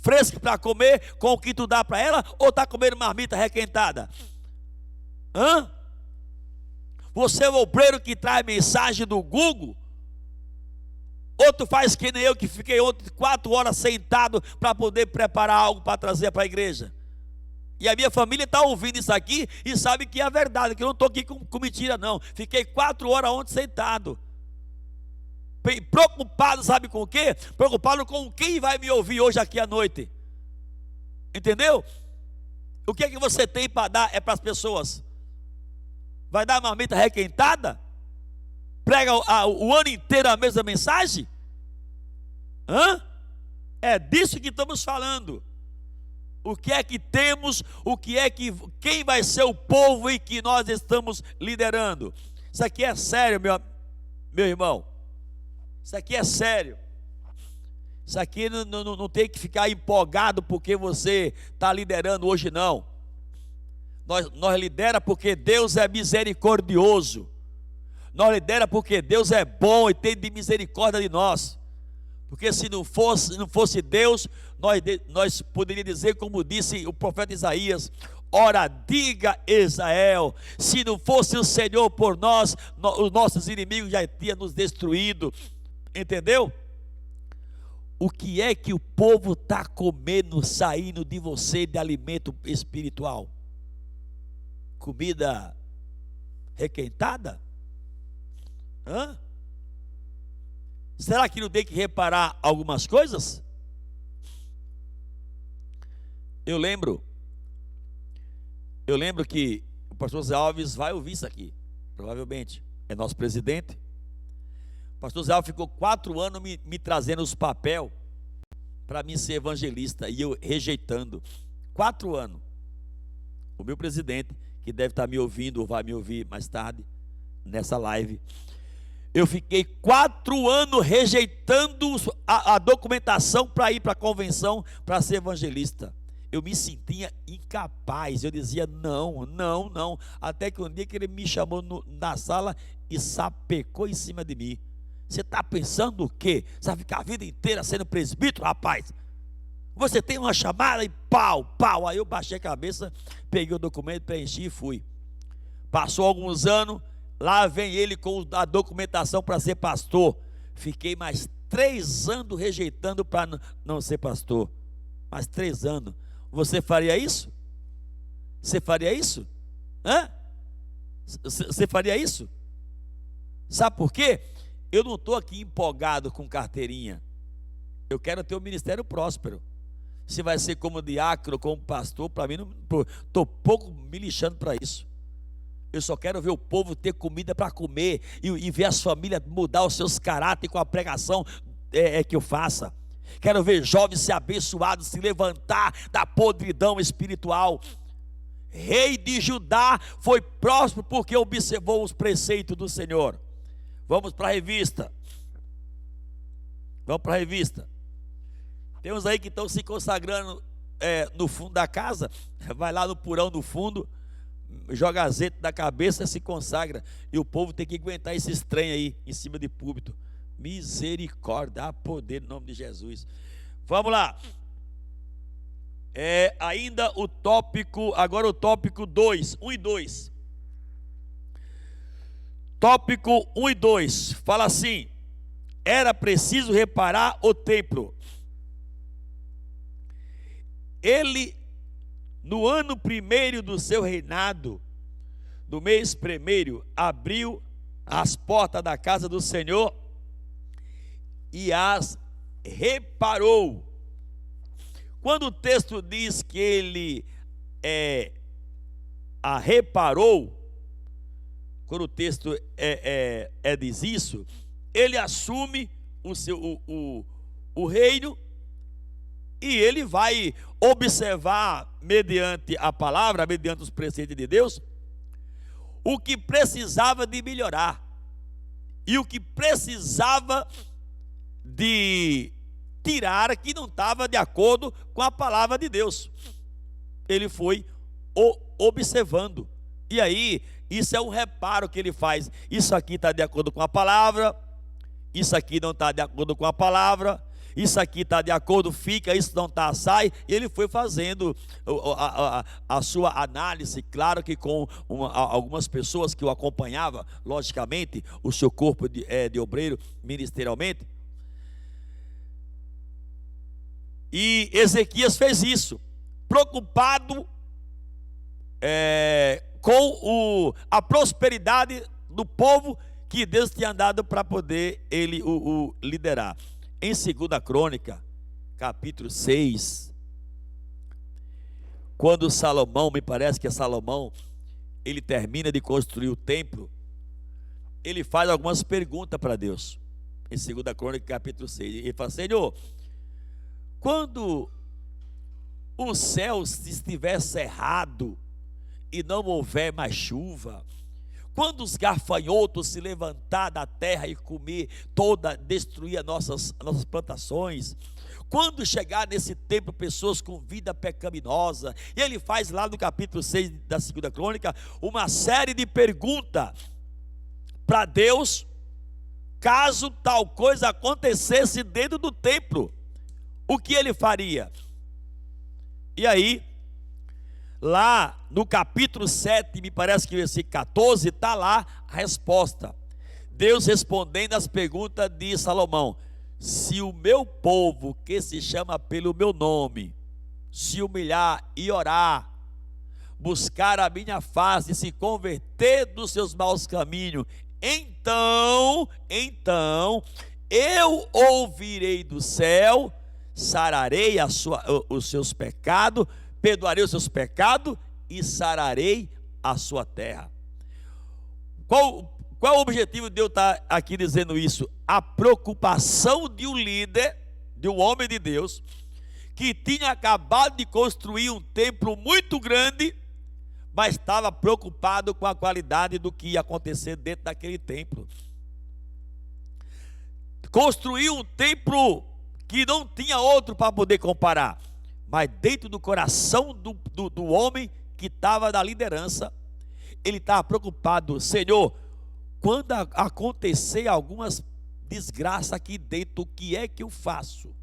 fresca para comer com o que tu dá para ela, ou está comendo marmita requentada? Você é o obreiro que traz mensagem do Google? Ou tu faz que nem eu, que fiquei ontem 4 horas sentado para poder preparar algo para trazer para a igreja? E a minha família está ouvindo isso aqui e sabe que é a verdade, que eu não estou aqui com mentira não. Fiquei 4 horas ontem sentado, preocupado, sabe com o quê? Preocupado com quem vai me ouvir hoje aqui à noite. Entendeu? O que é que você tem para dar para as pessoas? Vai dar marmita requentada? Prega o ano inteiro a mesma mensagem? É disso que estamos falando. O que é que temos? Quem vai ser o povo em que nós estamos liderando? Isso aqui é sério, meu irmão. Isso aqui é sério. Isso aqui não tem que ficar empolgado porque você está liderando hoje, não. Nós lidera porque Deus é misericordioso. Nós lidera porque Deus é bom e tem de misericórdia de nós. Porque se não fosse Deus, nós poderíamos dizer, como disse o profeta Isaías: ora, diga Israel, se não fosse o Senhor por nós, os nossos inimigos já tinham nos destruído. Entendeu? O que é que o povo está comendo, saindo de você de alimento espiritual? Comida requentada? Será que não tem que reparar algumas coisas? Eu lembro que o pastor Zé Alves vai ouvir isso aqui, provavelmente, é nosso presidente. O pastor Zé Alves ficou 4 anos me trazendo os papéis para mim ser evangelista, e eu rejeitando. 4 anos. O meu presidente, que deve estar me ouvindo ou vai me ouvir mais tarde nessa live, eu fiquei 4 anos rejeitando a documentação para ir para a convenção para ser evangelista. Eu me sentia incapaz, eu dizia não, até que um dia que ele me chamou na sala e sapecou em cima de mim. Você está pensando o quê? Você vai ficar a vida inteira sendo presbítero, rapaz? Você tem uma chamada e pau. Aí eu baixei a cabeça, peguei o documento, preenchi e fui. Passou alguns anos, lá vem ele com a documentação para ser pastor. Fiquei mais 3 anos rejeitando para não ser pastor. Mais 3 anos. Você faria isso? Você faria isso? Você faria isso? Sabe por quê? Eu não estou aqui empolgado com carteirinha. Eu quero ter um ministério próspero. Se vai ser como diácono, como pastor, para mim, estou pouco me lixando para isso. Eu só quero ver o povo ter comida para comer e ver as famílias mudar os seus caráteres com a pregação que eu faça. Quero ver jovens ser abençoados, se levantar da podridão espiritual. Rei de Judá foi próspero porque observou os preceitos do Senhor. Vamos para a revista. Tem uns aí que estão se consagrando no fundo da casa. Vai lá no porão do fundo, joga azeite na cabeça e se consagra. E o povo tem que aguentar esse trem aí em cima de púlpito. Misericórdia, há poder no nome de Jesus. Vamos lá. Ainda o tópico, agora o tópico 2, 1 e 2. Tópico 1 e 2, fala assim: era preciso reparar o templo. Ele, no ano 1º do seu reinado, do mês primeiro, abriu as portas da casa do Senhor e as reparou. Quando o texto diz que ele a reparou, quando o texto diz isso, ele assume o reino, e ele vai observar, mediante a palavra, mediante os preceitos de Deus, o que precisava de melhorar e o que precisava de tirar, que não estava de acordo com a palavra de Deus. Ele foi observando, e aí isso é um reparo que ele faz. Isso aqui está de acordo com a palavra, isso aqui não está de acordo com a palavra, isso aqui está de acordo, fica, isso não está, sai. E ele foi fazendo a sua análise, claro que com algumas pessoas que o acompanhavam, logicamente, o seu corpo de obreiro ministerialmente. E Ezequias fez isso, preocupado com a prosperidade do povo que Deus tinha dado para poder ele o liderar. Em 2 Crônica, capítulo 6, quando Salomão, me parece que é Salomão, ele termina de construir o templo, ele faz algumas perguntas para Deus. Em 2 Crônica, capítulo 6, ele fala: Senhor, quando o céu estiver cerrado e não houver mais chuva, quando os gafanhotos se levantar da terra e comer destruir as nossas plantações, quando chegar nesse tempo pessoas com vida pecaminosa, e ele faz lá no capítulo 6 da 2 Crônica, uma série de perguntas para Deus, caso tal coisa acontecesse dentro do templo, o que ele faria? E aí, lá no capítulo 7, me parece que versículo 14, está lá a resposta. Deus respondendo às perguntas de Salomão: se o meu povo, que se chama pelo meu nome, se humilhar e orar, buscar a minha face e se converter dos seus maus caminhos, então eu ouvirei do céu, sararei os seus pecados, perdoarei os seus pecados e sararei a sua terra. Qual é o objetivo de eu estar aqui dizendo isso? A preocupação de um líder, de um homem de Deus, que tinha acabado de construir um templo muito grande, mas estava preocupado com a qualidade do que ia acontecer dentro daquele templo. Construiu um templo que não tinha outro para poder comparar, mas dentro do coração do homem que estava na liderança, ele estava preocupado: Senhor, quando acontecer algumas desgraças aqui dentro, o que é que eu faço?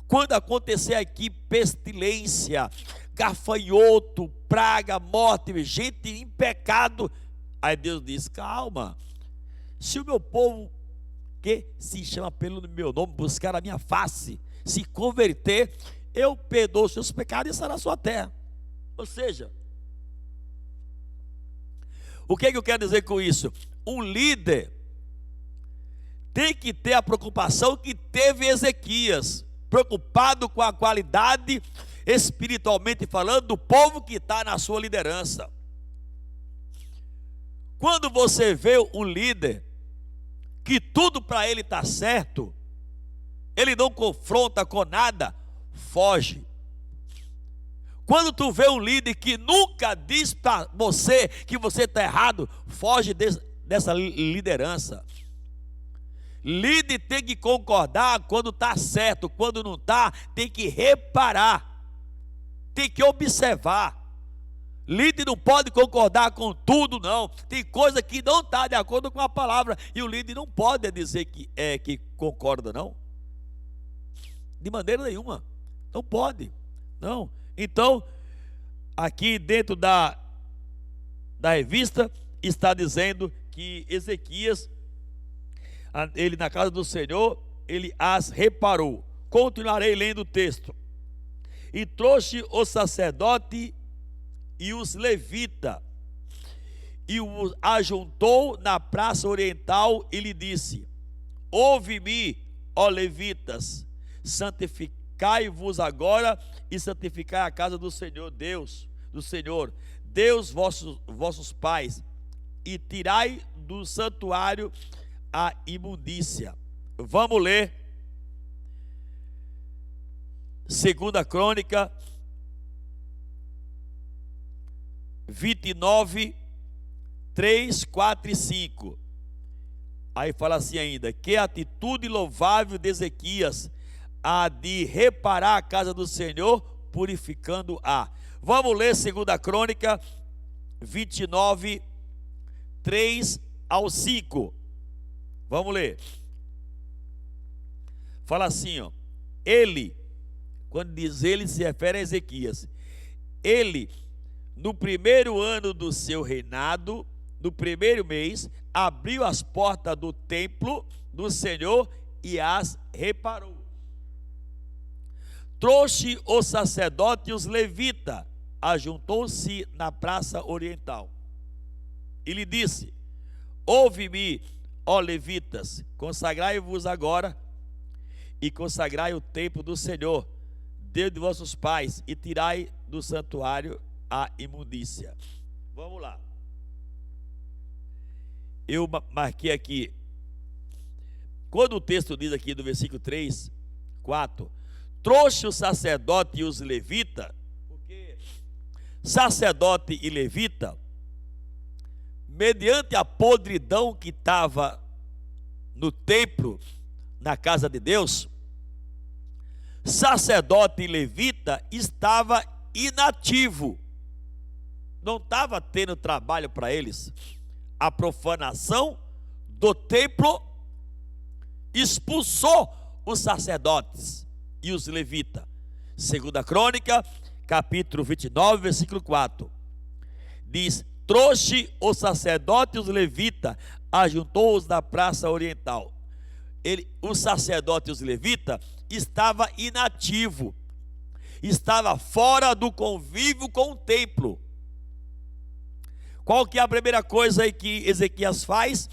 Quando acontecer aqui pestilência, gafanhoto, praga, morte, gente em pecado, aí Deus diz: calma, se o meu povo que se chama pelo meu nome buscar a minha face, se converter, eu perdoo os seus pecados e sararei a sua terra. Ou seja, o que eu quero dizer com isso? Um líder tem que ter a preocupação que teve Ezequias, preocupado com a qualidade, espiritualmente falando, do povo que está na sua liderança. Quando você vê um líder que tudo para ele está certo, ele não confronta com nada, foge. Quando tu vê um líder que nunca diz para você que você está errado, foge dessa liderança. Líder tem que concordar quando está certo, quando não está, tem que reparar, tem que observar. Líder não pode concordar com tudo, não. Tem coisa que não está de acordo com a palavra, e o líder não pode dizer que concorda, não. De maneira nenhuma. Não pode, não. Então, aqui dentro da revista, está dizendo que Ezequias, ele na casa do Senhor, ele as reparou. Continuarei lendo o texto. E trouxe o sacerdote e os levitas, e os ajuntou na praça oriental, e lhe disse: ouve-me, ó levitas, santificai-vos agora e santificai a casa do Senhor Deus vossos pais, e tirai do santuário a imundícia. Vamos ler 2 Crônica 29, 3, 4 e 5. Aí fala assim ainda: que atitude louvável de Ezequias, a de reparar a casa do Senhor, purificando-a. Vamos ler 2 Crônica 29, 3 ao 5. Vamos ler. Fala assim, ó. Ele, quando diz ele, se refere a Ezequias. Ele, no primeiro ano do seu reinado, no primeiro mês, abriu as portas do templo do Senhor e as reparou. Trouxe o sacerdote e os levitas, ajuntou-se na praça oriental. E lhe disse: ouve-me, ó levitas, consagrai-vos agora e consagrai o templo do Senhor, Deus de vossos pais, e tirai do santuário a imundícia. Vamos lá. Eu marquei aqui, quando o texto diz aqui do versículo 3, 4, trouxe o sacerdote e os levitas, porque sacerdote e levita, mediante a podridão que estava no templo, na casa de Deus, sacerdote e levita estava inativo, não estava tendo trabalho para eles. A profanação do templo expulsou os sacerdotes e os levitas. 2 Crônica, capítulo 29, versículo 4. Diz: trouxe o sacerdote e os levitas, ajuntou-os na praça oriental. O sacerdote e os levitas estava inativo, estava fora do convívio com o templo. Qual que é a primeira coisa aí que Ezequias faz?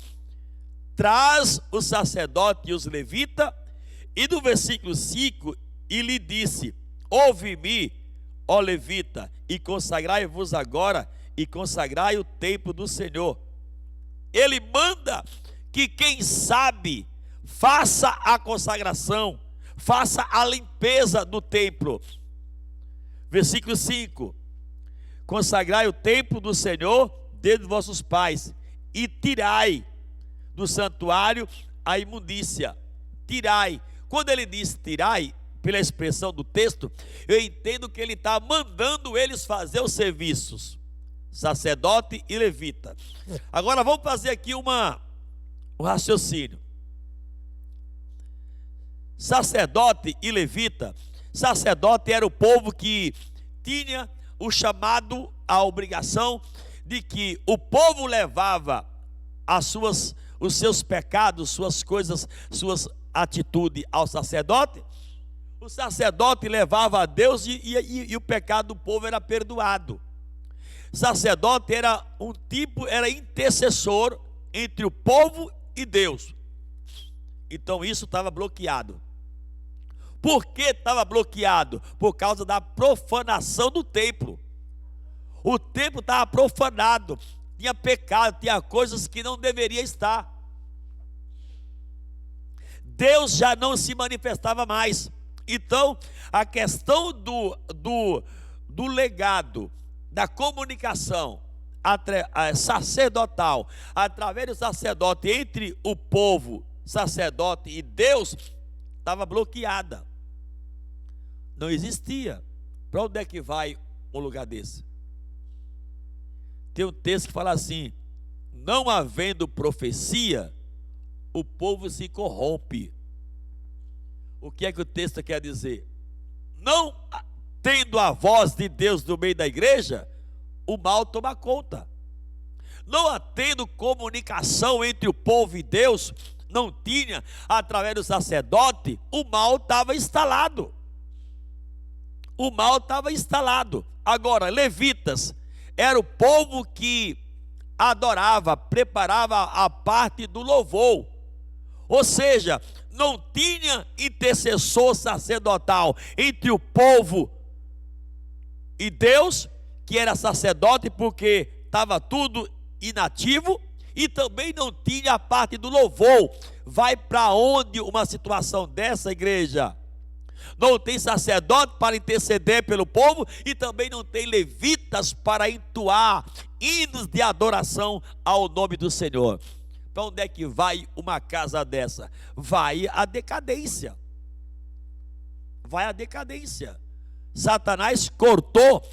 Traz o sacerdote e os levitas, e no versículo 5, e lhe disse: ouve-me, ó levita, e consagrai-vos agora, e consagrai o templo do Senhor. Ele manda que quem sabe faça a consagração, faça a limpeza do templo. Versículo 5: consagrai o templo do Senhor, Deus de vossos pais, e tirai do santuário a imundícia. Tirai. Quando ele diz tirai, pela expressão do texto, eu entendo que ele está mandando eles fazer os serviços, sacerdote e levita. Agora vamos fazer aqui um raciocínio. Sacerdote e levita. Sacerdote era o povo que tinha o chamado, a obrigação de que o povo levava os seus pecados, suas coisas, suas atitudes ao sacerdote. O sacerdote levava a Deus e o pecado do povo era perdoado. Sacerdote era era intercessor entre o povo e Deus. Então isso estava bloqueado. Por que estava bloqueado? Por causa da profanação do templo. O templo estava profanado, tinha pecado, tinha coisas que não deveria estar. Deus já não se manifestava mais. Então, a questão do legado, da comunicação sacerdotal, através do sacerdote entre o povo, sacerdote e Deus, estava bloqueada. Não existia. Para onde é que vai um lugar desse? Tem um texto que fala assim: não havendo profecia, o povo se corrompe. O que é que o texto quer dizer? Não tendo a voz de Deus no meio da igreja, o mal toma conta. Não tendo comunicação entre o povo e Deus, não tinha, através do sacerdote, o mal estava instalado. O mal estava instalado. Agora, levitas era o povo que adorava, preparava a parte do louvor. Ou seja, não tinha intercessor sacerdotal entre o povo e Deus, que era sacerdote, porque estava tudo inativo, e também não tinha a parte do louvor. Vai para onde uma situação dessa, igreja? Não tem sacerdote para interceder pelo povo, e também não tem levitas para entoar hinos de adoração ao nome do Senhor. Para onde é que vai uma casa dessa? Vai a decadência. Vai a decadência. Satanás cortou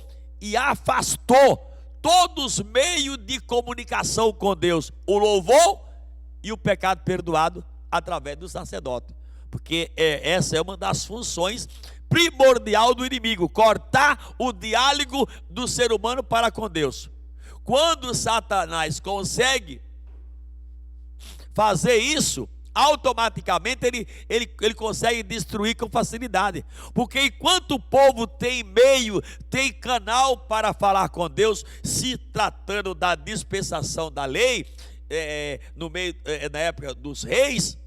e afastou todos os meios de comunicação com Deus, o louvor e o pecado perdoado através do sacerdote, porque essa é uma das funções primordial do inimigo, cortar o diálogo do ser humano para com Deus. Quando Satanás consegue fazer isso, automaticamente ele consegue destruir com facilidade, porque enquanto o povo tem meio, tem canal para falar com Deus, se tratando da dispensação da lei, no meio, na época dos reis,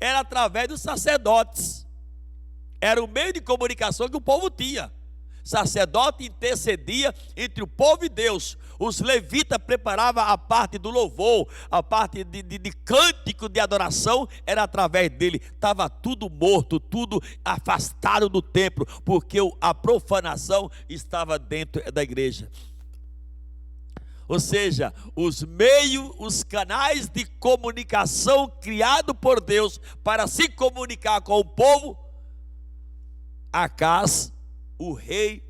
era através dos sacerdotes, era o meio de comunicação que o povo tinha. Sacerdote intercedia entre o povo e Deus. Os levitas preparavam a parte do louvor, a parte de cântico de adoração, era através dele. Estava tudo morto, tudo afastado do templo, porque a profanação estava dentro da igreja. Ou seja, os meios, os canais de comunicação criados por Deus para se comunicar com o povo, Acás, o rei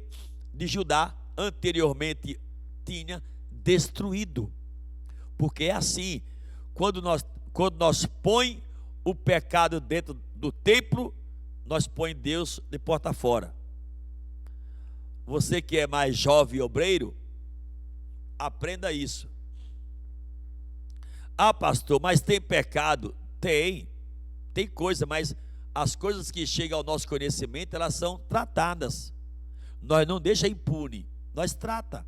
de Judá, anteriormente tinha destruído. Porque é assim, quando nós põe o pecado dentro do templo, nós põe Deus de porta fora. Você que é mais jovem e obreiro, aprenda isso. Ah, pastor, mas tem pecado? Tem coisa, mas as coisas que chegam ao nosso conhecimento, elas são tratadas. Nós não deixa impune, nós trata.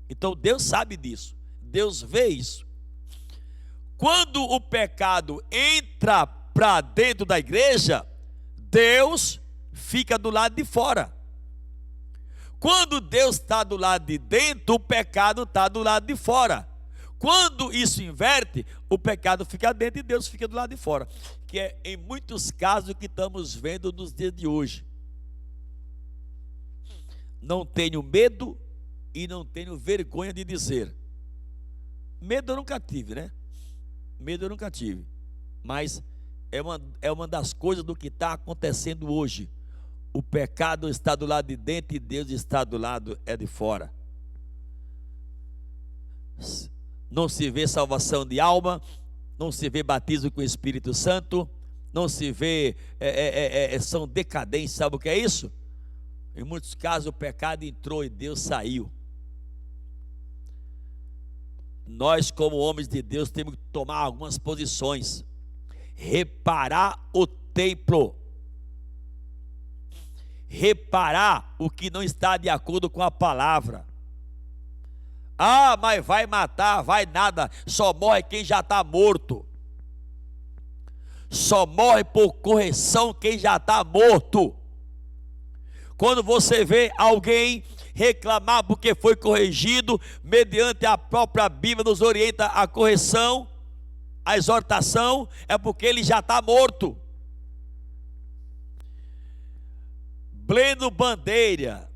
Então Deus sabe disso, Deus vê isso. Quando o pecado entra para dentro da igreja, Deus fica do lado de fora. Quando Deus está do lado de dentro, o pecado está do lado de fora. Quando isso inverte, o pecado fica dentro e Deus fica do lado de fora. Que é em muitos casos o que estamos vendo nos dias de hoje. Não tenho medo e não tenho vergonha de dizer. Medo eu nunca tive, né? Medo eu nunca tive. Mas é uma das coisas do que está acontecendo hoje. O pecado está do lado de dentro e Deus está do lado de fora. Não se vê salvação de alma, não se vê batismo com o Espírito Santo, não se vê, são decadentes. Sabe o que é isso? Em muitos casos o pecado entrou e Deus saiu. Nós, como homens de Deus, temos que tomar algumas posições. Reparar o templo. Reparar o que não está de acordo com a palavra. Ah, mas vai matar, vai nada, só morre quem já está morto. Só morre por correção quem já está morto. Quando você vê alguém reclamar porque foi corrigido, mediante a própria Bíblia nos orienta a correção, a exortação, é porque ele já está morto. Pleno Bandeira.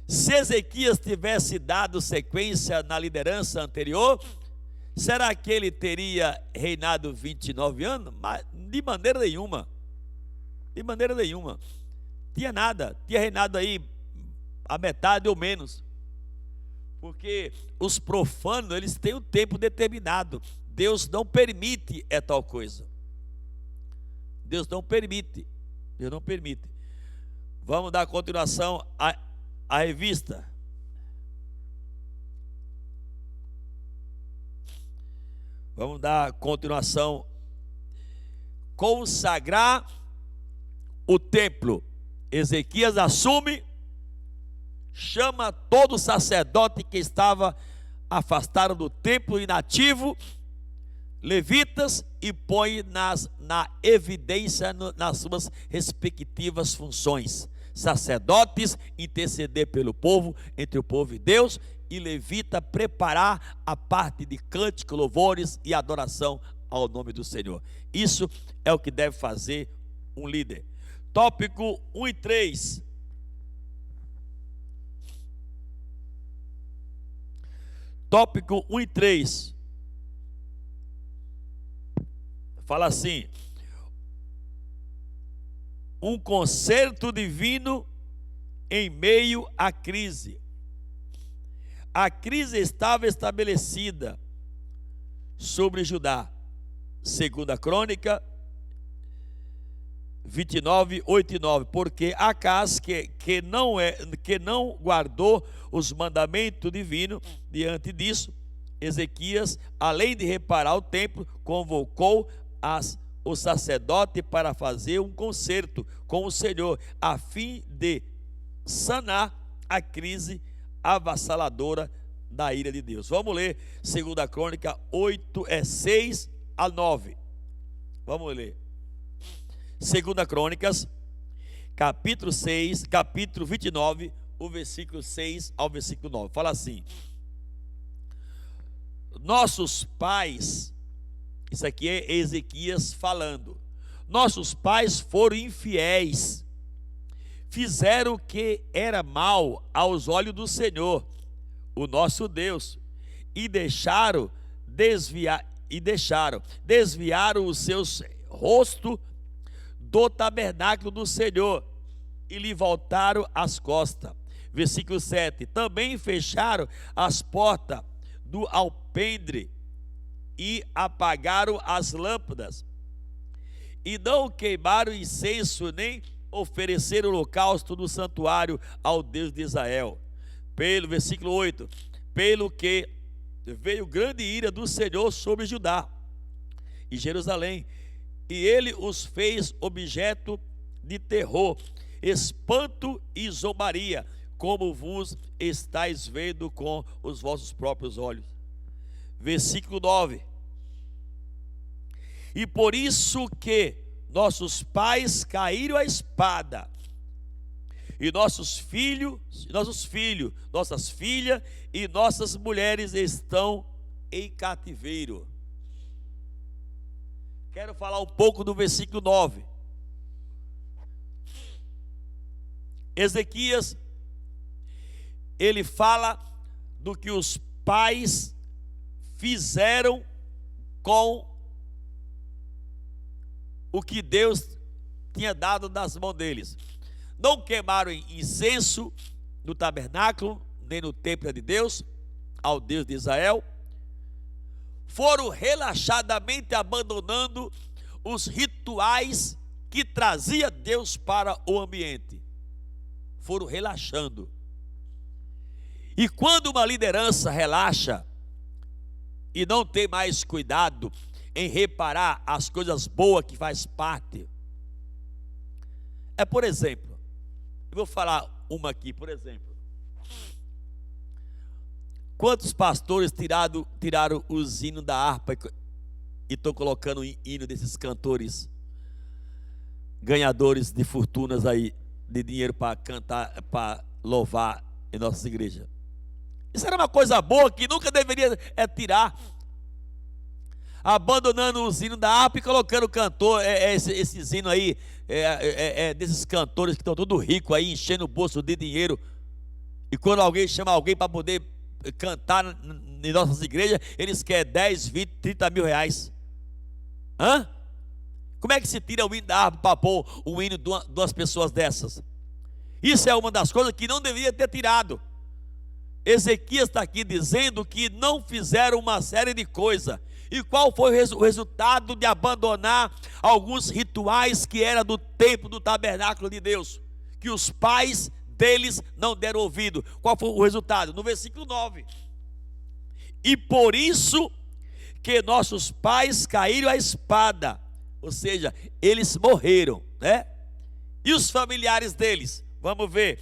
Se Ezequias tivesse dado sequência na liderança anterior, será que ele teria reinado 29 anos? Mas de maneira nenhuma. De maneira nenhuma. Tinha nada, tinha reinado aí a metade ou menos. Porque os profanos, eles têm um tempo determinado. Deus não permite tal coisa. Deus não permite. Deus não permite. Vamos dar continuação à revista. Vamos dar continuação. Consagrar o templo. Ezequias assume, chama todo sacerdote que estava afastado do templo inativo, levitas e põe na evidência nas suas respectivas funções. Sacerdotes, interceder pelo povo, entre o povo e Deus, e levita, preparar a parte de cântico, louvores e adoração ao nome do Senhor. Isso é o que deve fazer um líder. Tópico 1 e 3. Tópico 1 e 3. Fala assim: um concerto divino em meio à crise. A crise estava estabelecida sobre Judá. Segunda Crônica 29, 8 e 9. Porque Acaz, que não guardou os mandamentos divinos, diante disso, Ezequias, além de reparar o templo, convocou o sacerdote para fazer um concerto com o Senhor, a fim de sanar a crise avassaladora da ira de Deus. Vamos ler 2 Crônica 8, 6 a 9. Vamos ler. 2 Crônicas, capítulo 6, capítulo 29, o versículo 6 ao versículo 9. Fala assim: nossos pais, isso aqui é Ezequias falando, nossos pais foram infiéis, fizeram o que era mal aos olhos do Senhor, o nosso Deus, e desviaram os seus rostos do tabernáculo do Senhor e lhe voltaram as costas. Versículo 7. Também fecharam as portas do alpendre e apagaram as lâmpadas, e não queimaram incenso, nem ofereceram holocausto no santuário ao Deus de Israel. Versículo 8, pelo que veio grande ira do Senhor sobre Judá e Jerusalém, e ele os fez objeto de terror, espanto e zombaria, como vos estáis vendo com os vossos próprios olhos. Versículo 9. E por isso que nossos pais caíram à espada, e nossos filhos, nossas filhas e nossas mulheres estão em cativeiro. Quero falar um pouco do versículo 9. Ezequias, ele fala do que os pais fizeram com o que Deus tinha dado nas mãos deles. Não queimaram incenso no tabernáculo, nem no templo de Deus, ao Deus de Israel. Foram relaxadamente abandonando os rituais que trazia Deus para o ambiente. Foram relaxando. E quando uma liderança relaxa e não tem mais cuidado em reparar as coisas boas que faz parte, por exemplo, eu vou falar uma aqui, por exemplo. Quantos pastores tiraram os hinos da harpa e estão colocando o hino desses cantores ganhadores de fortunas aí, de dinheiro para cantar, para louvar em nossas igrejas? Isso era uma coisa boa que nunca deveria tirar. Abandonando os hinos da harpa e colocando cantor, esses hinos aí, desses cantores que estão todos ricos aí, enchendo o bolso de dinheiro. E quando alguém chama alguém para poder cantar em nossas igrejas, eles querem 10, 20, 30 mil reais. Como é que se tira o hino da harpa para pôr o hino de duas pessoas dessas? Isso é uma das coisas que não deveria ter tirado. Ezequias está aqui dizendo que não fizeram uma série de coisas. E qual foi o resultado de abandonar alguns rituais que era do templo, do tabernáculo de Deus, que os pais deles não deram ouvido? Qual foi o resultado? No versículo 9. E por isso que nossos pais caíram à espada, ou seja, eles morreram, né? E os familiares deles, vamos ver.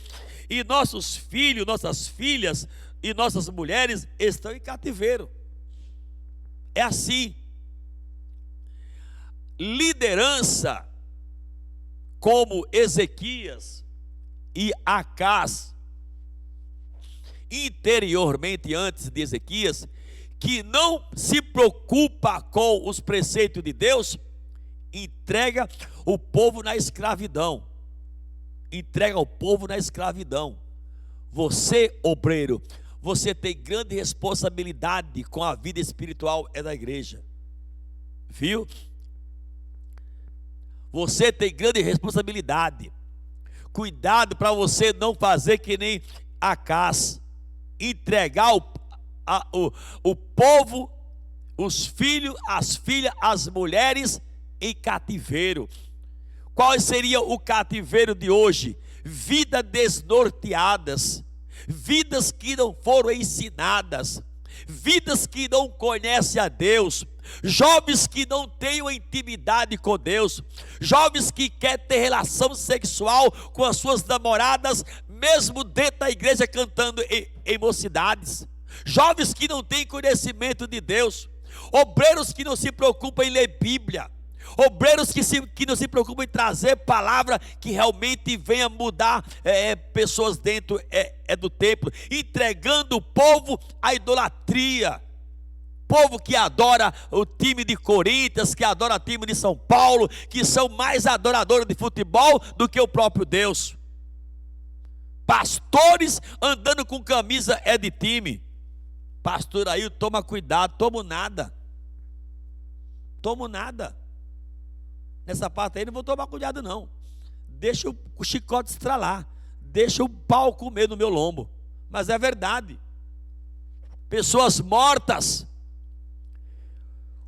E nossos filhos, nossas filhas e nossas mulheres estão em cativeiro. É assim. liderança como Ezequias e Acás, interiormente antes de Ezequias, que não se preocupa com os preceitos de Deus, entrega o povo na escravidão. Entrega o povo na escravidão. Você, obreiro, você tem grande responsabilidade com a vida espiritual da igreja. Viu? Você tem grande responsabilidade. Cuidado para você não fazer que nem Acás, entregar o povo, os filhos, as filhas, as mulheres em cativeiro. Qual seria o cativeiro de hoje? Vidas desnorteadas, vidas que não foram ensinadas, vidas que não conhecem a Deus, jovens que não têm uma intimidade com Deus, jovens que querem ter relação sexual com as suas namoradas, mesmo dentro da igreja cantando em mocidades, jovens que não têm conhecimento de Deus, obreiros que não se preocupam em ler Bíblia, obreiros que não se preocupam em trazer palavra que realmente venha mudar pessoas dentro do templo, entregando o povo à idolatria. Povo que adora o time de Corinthians, que adora o time de São Paulo, que são mais adoradores de futebol do que o próprio Deus. Pastores andando com camisa de time. Pastor aí, toma cuidado, tomo nada. Nessa parte aí não vou tomar cuidado não. Deixa o chicote estralar, deixa o pau comer no meu lombo. Mas é verdade. Pessoas mortas.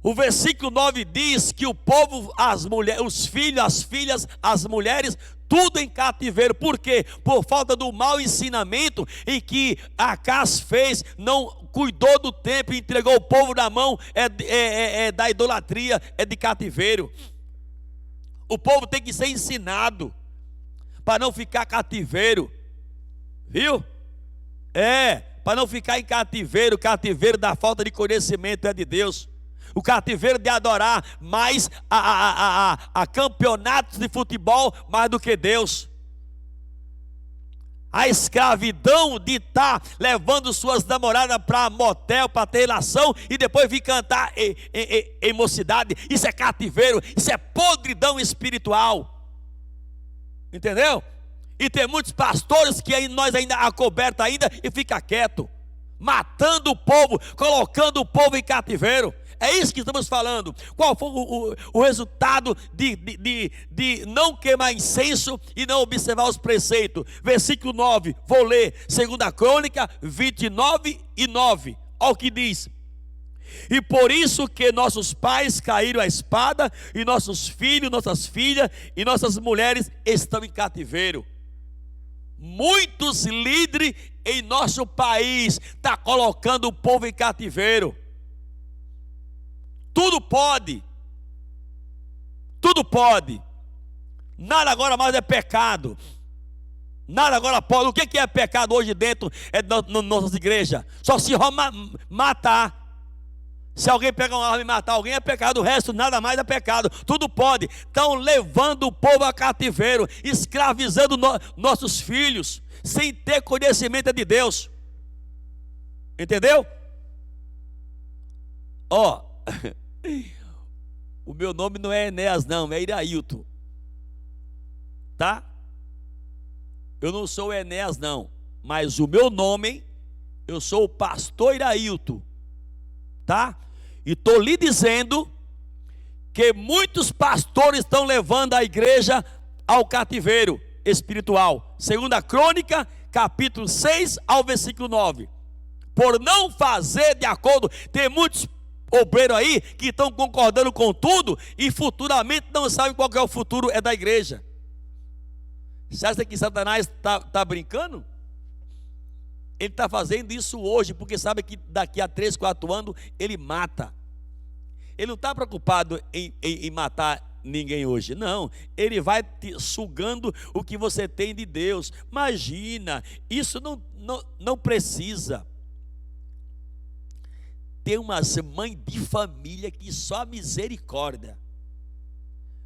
O versículo 9 diz que o povo, as mulheres, os filhos, as filhas, as mulheres, tudo em cativeiro. Por quê? Por falta do mau ensinamento em que Acás fez, não cuidou do templo, entregou o povo na mão da idolatria, de cativeiro. O povo tem que ser ensinado para não ficar cativeiro, viu? Para não ficar em cativeiro. O cativeiro da falta de conhecimento é de Deus. O cativeiro de adorar mais a campeonatos de futebol mais do que Deus. A escravidão de estar levando suas namoradas para motel, para ter relação e depois vir cantar em mocidade. Isso é cativeiro, isso é podridão espiritual. Entendeu? E tem muitos pastores que nós ainda acoberta ainda e fica quieto, matando o povo, colocando o povo em cativeiro. É isso que estamos falando. Qual foi o resultado de não queimar incenso e não observar os preceitos? Versículo 9, vou ler, 2 Crônica 29:9. Olha o que diz: e por isso que nossos pais caíram à espada, e nossos filhos, nossas filhas e nossas mulheres estão em cativeiro. Muitos líderes em nosso país estão colocando o povo em cativeiro. Tudo pode, nada agora mais é pecado, nada agora pode. O que é pecado hoje dentro das nossas igrejas? Só se matar. Se alguém pegar uma arma e matar alguém é pecado, o resto nada mais é pecado. Tudo pode. Estão levando o povo a cativeiro, escravizando nossos filhos, sem ter conhecimento de Deus. Entendeu? O meu nome não é Enéas não, é Irailton, tá? Eu não sou Enéas não, mas o meu nome, eu sou o pastor Irailton, tá? E estou lhe dizendo que muitos pastores estão levando a igreja ao cativeiro espiritual. 2 Crônica, capítulo 6 ao versículo 9. Por não fazer de acordo, tem muitos obreiros aí que estão concordando com tudo e futuramente não sabem qual que é o futuro da igreja. Você acha que Satanás está brincando? Ele está fazendo isso hoje porque sabe que daqui a 3, 4 anos ele mata. Ele não está preocupado em matar ninguém hoje, não. Ele vai sugando o que você tem de Deus. Imagina, isso não precisa. Tem umas mães de família que só misericórdia.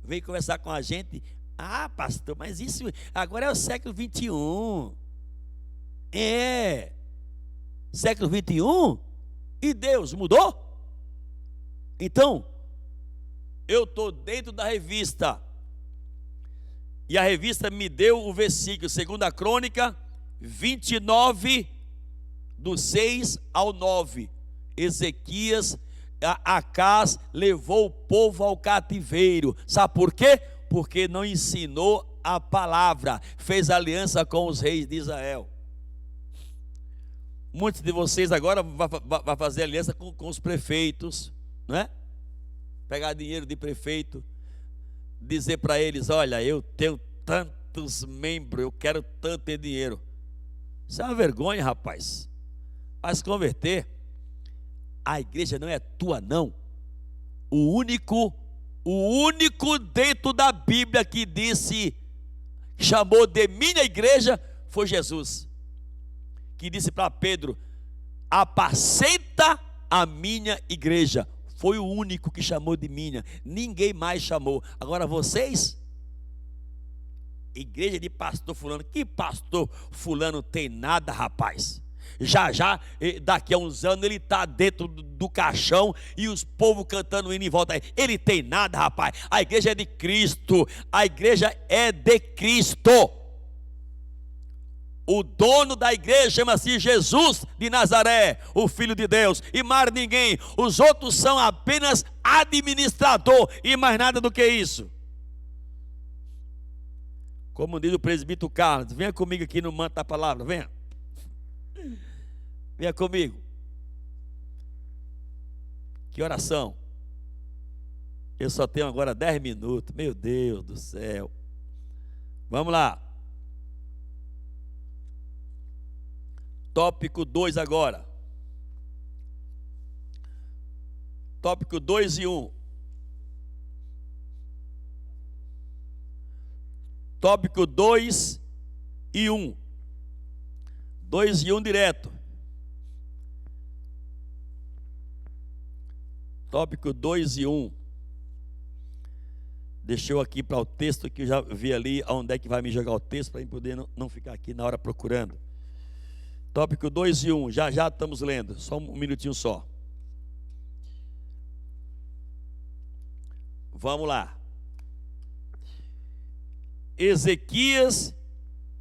veio conversar com a gente. Ah, pastor, mas isso agora é o século 21. É. Século 21? E Deus mudou? Então, eu estou dentro da revista. E a revista me deu o versículo, 2 Crônica 29, do 6 ao 9. Ezequias, Acás levou o povo ao cativeiro. Sabe por quê? Porque não ensinou a palavra, fez aliança com os reis de Israel. Muitos de vocês agora vão fazer aliança com os prefeitos, não é? Pegar dinheiro de prefeito, dizer para eles: olha, eu tenho tantos membros, eu quero tanto ter dinheiro. Isso é uma vergonha, rapaz. Vai se converter. A igreja não é tua, não. O único dentro da Bíblia que disse, chamou de minha igreja, foi Jesus, que disse para Pedro: apacenta a minha igreja. Foi o único que chamou de minha, ninguém mais chamou. Agora vocês, igreja de pastor fulano, que pastor fulano tem nada, rapaz. Já, daqui a uns anos ele está dentro do caixão e os povos cantando hino em volta. Ele tem nada, rapaz. A igreja é de Cristo. A igreja é de Cristo. O dono da igreja chama-se Jesus de Nazaré, o Filho de Deus, e mais ninguém. Os outros são apenas administrador e mais nada do que isso. Como diz o presbítero Carlos, venha comigo aqui no manto da palavra, venha. Venha comigo. Que oração. Eu só tenho agora 10 minutos. Meu Deus do céu. Vamos lá. Tópico 2 agora. Tópico 2 e 1. Tópico 2 e 1. 2 e 1 direto. Tópico 2 e 1. Deixa eu aqui para o texto, que eu já vi ali onde é que vai me jogar o texto, para eu poder não ficar aqui na hora procurando. Tópico 2 e 1, já estamos lendo, só um minutinho só. Vamos lá. Ezequias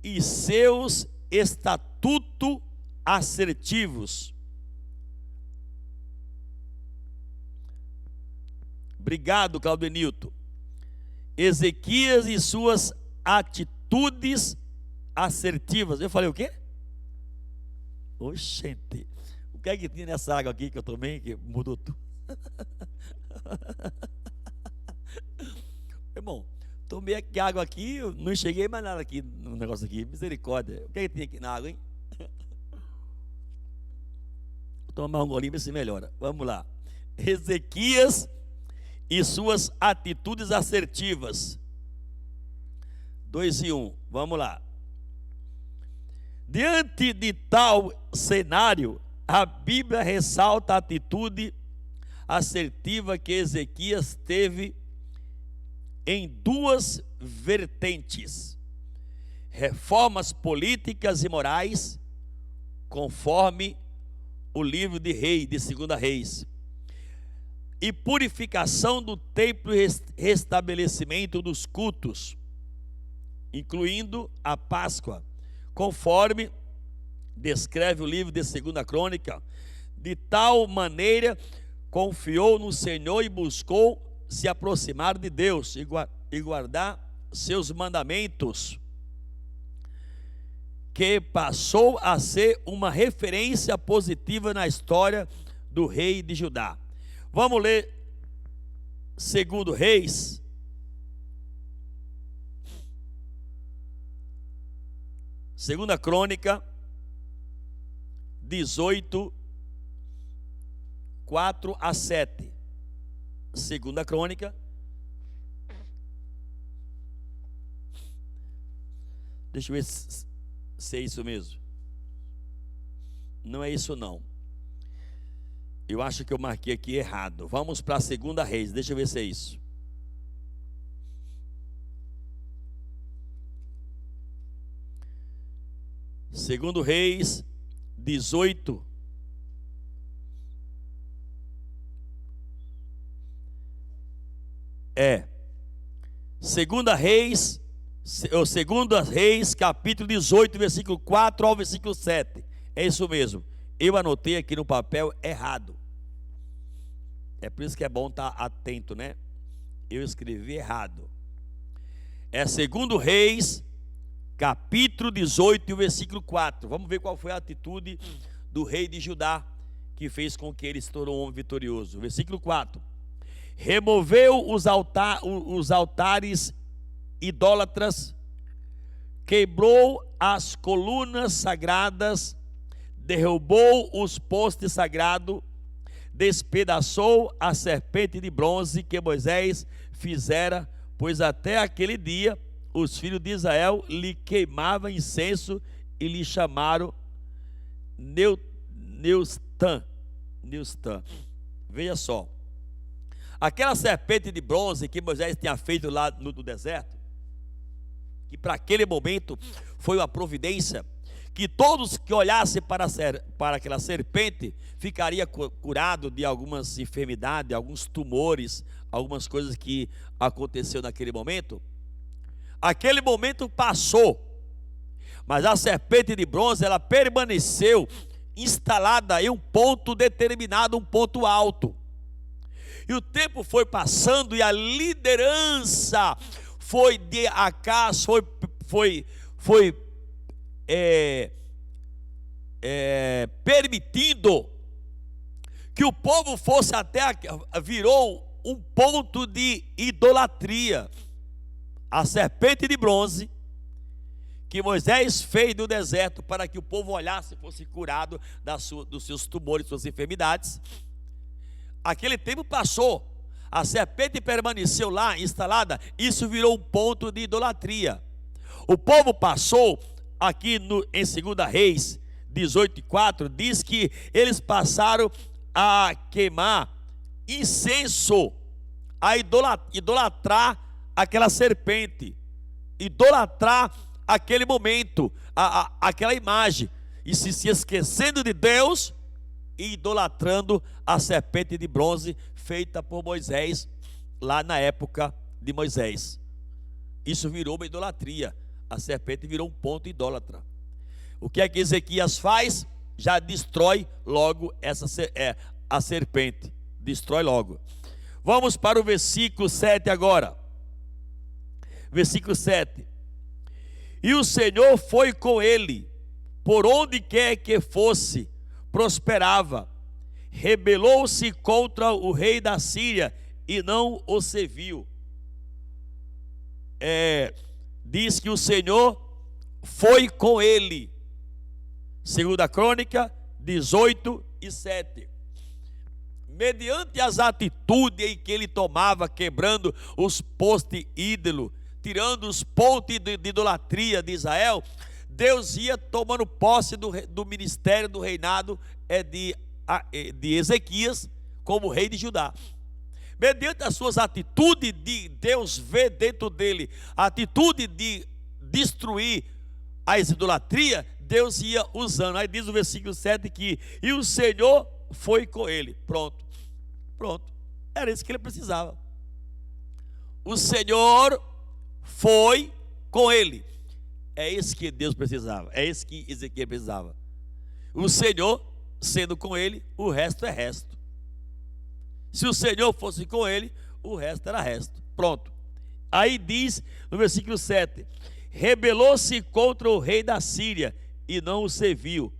e seus estatutos assertivos. Obrigado, Claudenilton. Ezequias e suas atitudes assertivas. Eu falei o quê? Oxente, o que é que tinha nessa água aqui que eu tomei que mudou tudo? Irmão, tomei aqui água aqui, eu não enxerguei mais nada aqui no negócio aqui. Misericórdia. O que é que tinha aqui na água, hein? Vou tomar um golinho para ver se melhora. Vamos lá. Ezequias e suas atitudes assertivas. 2 e 1, vamos lá. Diante de tal cenário, a Bíblia ressalta a atitude assertiva que Ezequias teve em duas vertentes: reformas políticas e morais, conforme o livro de Reis, de 2 Reis, e purificação do templo e restabelecimento dos cultos, incluindo a Páscoa, conforme descreve o livro de 2 Crônica. De tal maneira confiou no Senhor e buscou se aproximar de Deus e guardar seus mandamentos, que passou a ser uma referência positiva na história do rei de Judá. Vamos ler 2 Reis, Segunda Crônica 18, 4 a 7. Segunda Crônica. Deixa eu ver se é isso mesmo. Não é isso não. Eu acho que eu marquei aqui errado. Vamos para a 2 Reis. Deixa eu ver se é isso. Segundo Reis 18. Segunda Reis, capítulo 18, versículo 4 ao versículo 7. É isso mesmo. Eu anotei aqui no papel errado. É por isso que é bom estar atento, né? Eu escrevi errado. É segundo Reis, capítulo 18, versículo 4. Vamos ver qual foi a atitude do rei de Judá que fez com que ele se tornou um homem vitorioso. Versículo 4. Removeu os altares idólatras, quebrou as colunas sagradas, derrubou os postes sagrados, despedaçou a serpente de bronze que Moisés fizera, pois até aquele dia os filhos de Israel lhe queimavam incenso e lhe chamaram Neustã. Veja só, aquela serpente de bronze que Moisés tinha feito lá no deserto, que para aquele momento foi uma providência, que todos que olhassem para aquela serpente ficaria curado de algumas enfermidades, alguns tumores, algumas coisas que aconteceu naquele momento. Aquele momento passou, mas a serpente de bronze, ela permaneceu instalada em um ponto determinado, um ponto alto. E o tempo foi passando e a liderança foi de acaso, permitindo que o povo fosse virou um ponto de idolatria. A serpente de bronze que Moisés fez no deserto para que o povo olhasse e fosse curado dos seus tumores, suas enfermidades. Aquele tempo passou, a serpente permaneceu lá instalada, isso virou um ponto de idolatria. O povo passou, aqui em 2 Reis 18:4, diz que eles passaram a queimar incenso, a idolatrar aquela serpente, idolatrar aquele momento, aquela imagem, e se esquecendo de Deus e idolatrando a serpente de bronze feita por Moisés lá na época de Moisés. Isso virou uma idolatria. A serpente virou um ponto idólatra. O que é que Ezequias faz? Já destrói logo a serpente. Destrói logo. Vamos para o versículo 7 agora. Versículo 7. E o Senhor foi com ele, por onde quer que fosse, prosperava. Rebelou-se contra o rei da Síria e não o serviu. Diz que o Senhor foi com ele. 2 Crônica 18:7. Mediante as atitudes em que ele tomava, quebrando os postes ídolos, tirando os pontos de idolatria de Israel, Deus ia tomando posse do ministério, do reinado de Ezequias como rei de Judá. Mediante as suas atitudes, Deus vê dentro dele a atitude de destruir a idolatria, Deus ia usando. Aí diz o versículo 7 que e o Senhor foi com ele. Pronto, era isso que ele precisava. O Senhor foi com ele. É isso que Deus precisava, é isso que Ezequiel precisava. O Senhor sendo com ele, o resto é resto. Se o Senhor fosse com ele, o resto era resto. Pronto. Aí diz no versículo 7: rebelou-se contra o rei da Síria e não o serviu.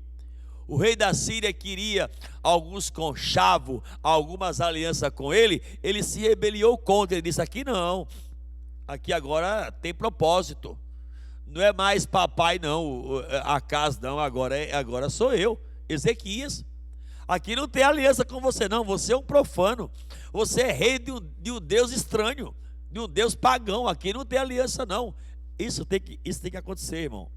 O rei da Síria queria alguns conchavos, algumas alianças com ele, ele se rebeliou contra, ele disse: aqui não, aqui agora tem propósito, não é mais papai não, a casa não, agora sou eu, Ezequias. Aqui não tem aliança com você não, você é um profano, você é rei de um Deus estranho, de um Deus pagão, aqui não tem aliança não. Isso tem que acontecer, irmão.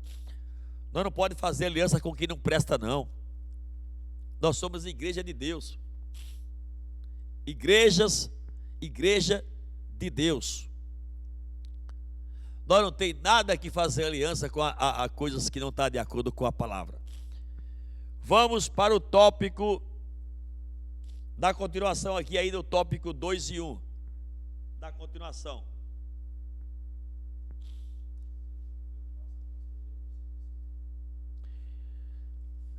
Nós não podemos fazer aliança com quem não presta não. Nós somos igreja de Deus, igreja de Deus. Nós não tem nada que fazer aliança com a coisas que não estão de acordo com a palavra. Vamos para o tópico da continuação aqui, aí do tópico 2 e 1. Da continuação.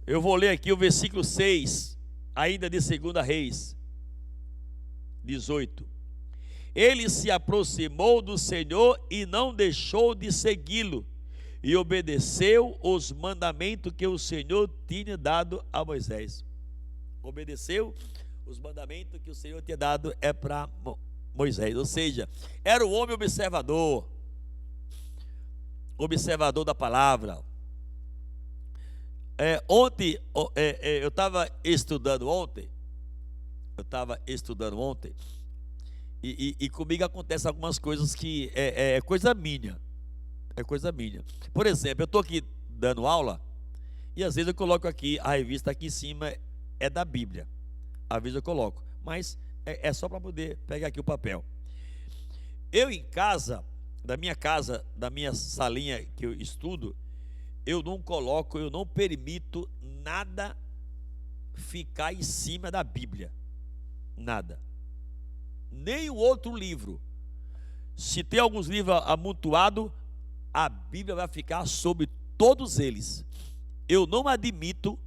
Eu vou ler aqui o versículo 6, ainda de 2 Reis 18. Ele se aproximou do Senhor e não deixou de segui-lo, e obedeceu os mandamentos que o Senhor tinha dado a Moisés. Obedeceu os mandamentos que o Senhor tinha dado para Moisés. Ou seja, era o homem observador da palavra. Ontem, eu estava estudando ontem, e comigo acontecem algumas coisas que é coisa minha. É coisa minha. Por exemplo, eu estou aqui dando aula e às vezes eu coloco aqui, a revista aqui em cima é da Bíblia. Às vezes eu coloco, mas é só para poder pegar aqui o papel. Eu em casa, da minha salinha que eu estudo, eu não permito nada ficar em cima da Bíblia. Nada. Nem o outro livro. Se tem alguns livros amontoados, a Bíblia vai ficar sobre todos eles. Eu não admito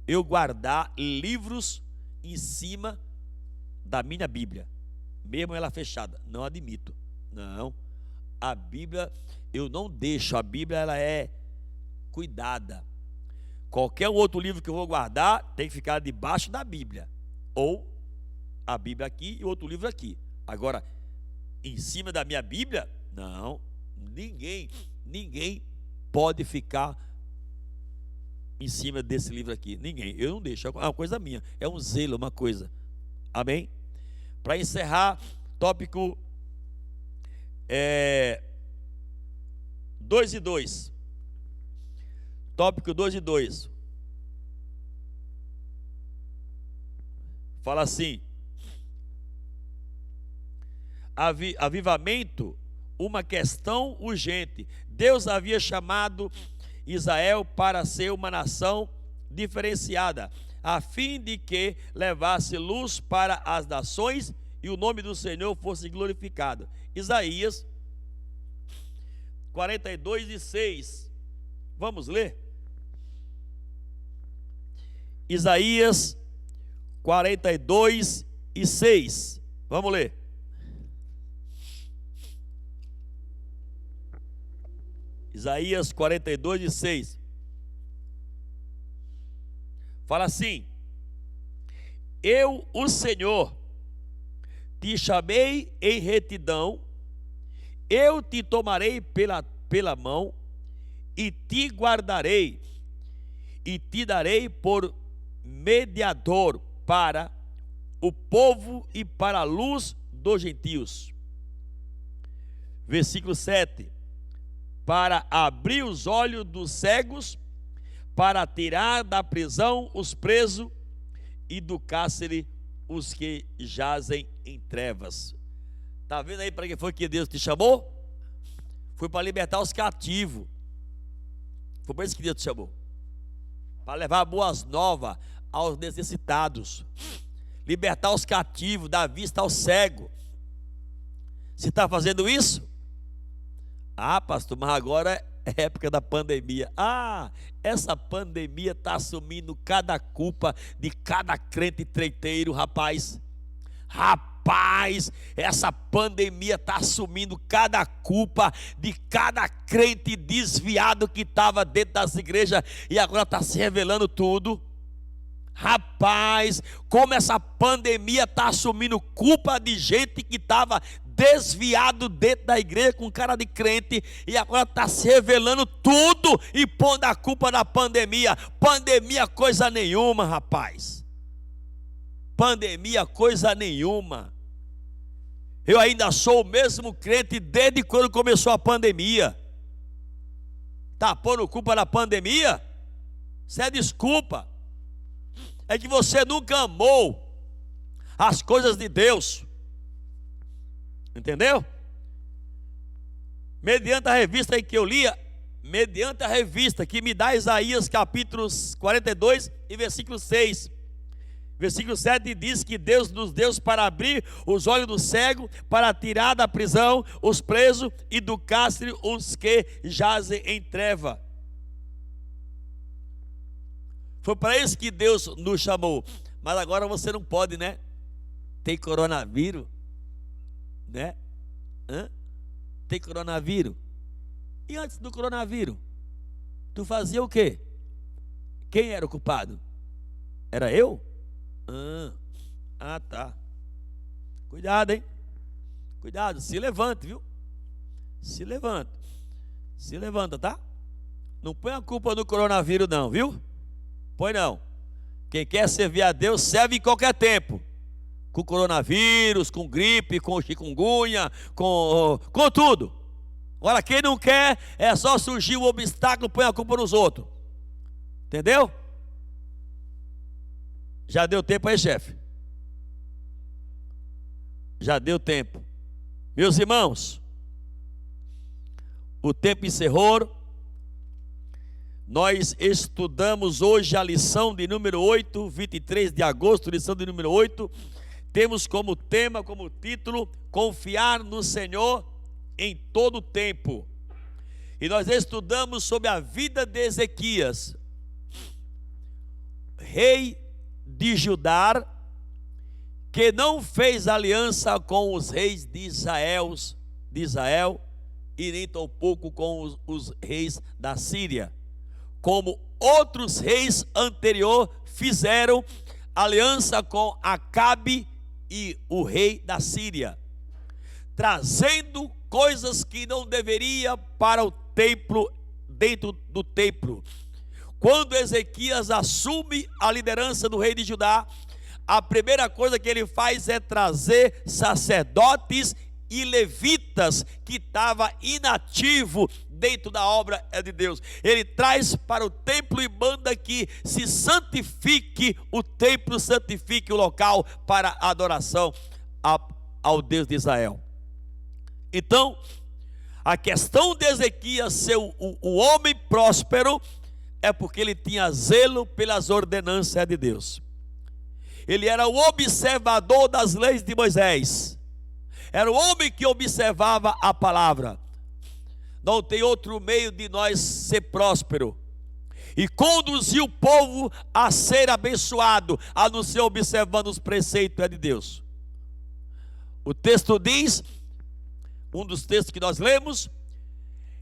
eu guardar livros em cima da minha Bíblia, mesmo ela fechada. Não admito. Não. A Bíblia, eu não deixo. A Bíblia, ela é cuidada. Qualquer outro livro que eu vou guardar tem que ficar debaixo da Bíblia, ou a Bíblia aqui e outro livro aqui. Agora, em cima da minha Bíblia, não. Ninguém pode ficar em cima desse livro aqui. Ninguém. Eu não deixo. É uma coisa minha. É um zelo, uma coisa. Amém? Para encerrar, tópico 2 e 2. Tópico 2 e 2. Fala assim: avivamento, uma questão urgente. Deus havia chamado Israel para ser uma nação diferenciada, a fim de que levasse luz para as nações e o nome do Senhor fosse glorificado. Isaías 42 e 6. Vamos ler? Isaías 42 e 6. Vamos ler. Isaías 42 e 6. Fala assim: eu, o Senhor, te chamei em retidão, eu te tomarei pela mão e te guardarei, e te darei por mediador para o povo e para a luz dos gentios. Versículo 7. Para abrir os olhos dos cegos, para tirar da prisão os presos e do cárcere os que jazem em trevas. Está vendo aí para que foi que Deus te chamou? Foi para libertar os cativos. Foi para isso que Deus te chamou. Para levar boas novas aos necessitados. Libertar os cativos, dar vista ao cego. Você está fazendo isso? Ah, pastor, mas agora é época da pandemia. Ah, essa pandemia está assumindo cada culpa de cada crente treiteiro, rapaz. Rapaz, essa pandemia está assumindo cada culpa de cada crente desviado que estava dentro das igrejas e agora está se revelando tudo. Rapaz, como essa pandemia está assumindo culpa de gente que estava desviado dentro da igreja com cara de crente e agora está se revelando tudo e pondo a culpa na pandemia. Pandemia coisa nenhuma, rapaz. Pandemia coisa nenhuma. Eu ainda sou o mesmo crente desde quando começou a pandemia. Está pondo culpa na pandemia? Isso é desculpa. É que você nunca amou as coisas de Deus. Entendeu? mediante a revista que eu lia, mediante a revista que me dá Isaías capítulos 42 e versículo 6. Versículo 7 diz que Deus nos deu para abrir os olhos do cego, para tirar da prisão os presos e do cárcere os que jazem em treva. Foi para isso que Deus nos chamou. Mas agora você não pode, né? Tem coronavírus, né? Tem coronavírus. E antes do coronavírus, tu fazia o quê? Quem era o culpado? Era eu? Tá. Cuidado, hein? Cuidado, se levante, viu? Se levanta. Se levanta, tá? Não põe a culpa no coronavírus não, viu? Põe não. Quem quer servir a Deus, serve em qualquer tempo. Com coronavírus, com gripe, com chikungunya, com tudo. Agora, quem não quer, é só surgir um obstáculo, põe a culpa nos outros. Entendeu? Já deu tempo aí, chefe? Já deu tempo. Meus irmãos, o tempo encerrou. Nós estudamos hoje a lição de número 8, 23 de agosto, lição de número 8. Temos como tema, como título, confiar no Senhor em todo o tempo. E nós estudamos sobre a vida de Ezequias, rei de Judá, que não fez aliança com os reis de Israel e nem tampouco com os reis da Síria, como outros reis anteriores fizeram aliança com Acabe e o rei da Síria, trazendo coisas que não deveria para o templo, dentro do templo. Quando Ezequias assume a liderança do rei de Judá, a primeira coisa que ele faz é trazer sacerdotes e levitas que estavam inativos dentro da obra de Deus. Ele traz para o templo e manda que se santifique o templo, santifique o local para a adoração ao Deus de Israel. Então, a questão de Ezequias ser o homem próspero é porque ele tinha zelo pelas ordenanças de Deus. Ele era o observador das leis de Moisés. Era o homem que observava a palavra. Não tem outro meio de nós ser próspero e conduzir o povo a ser abençoado, a não ser observando os preceitos de Deus. O texto diz, um dos textos que nós lemos,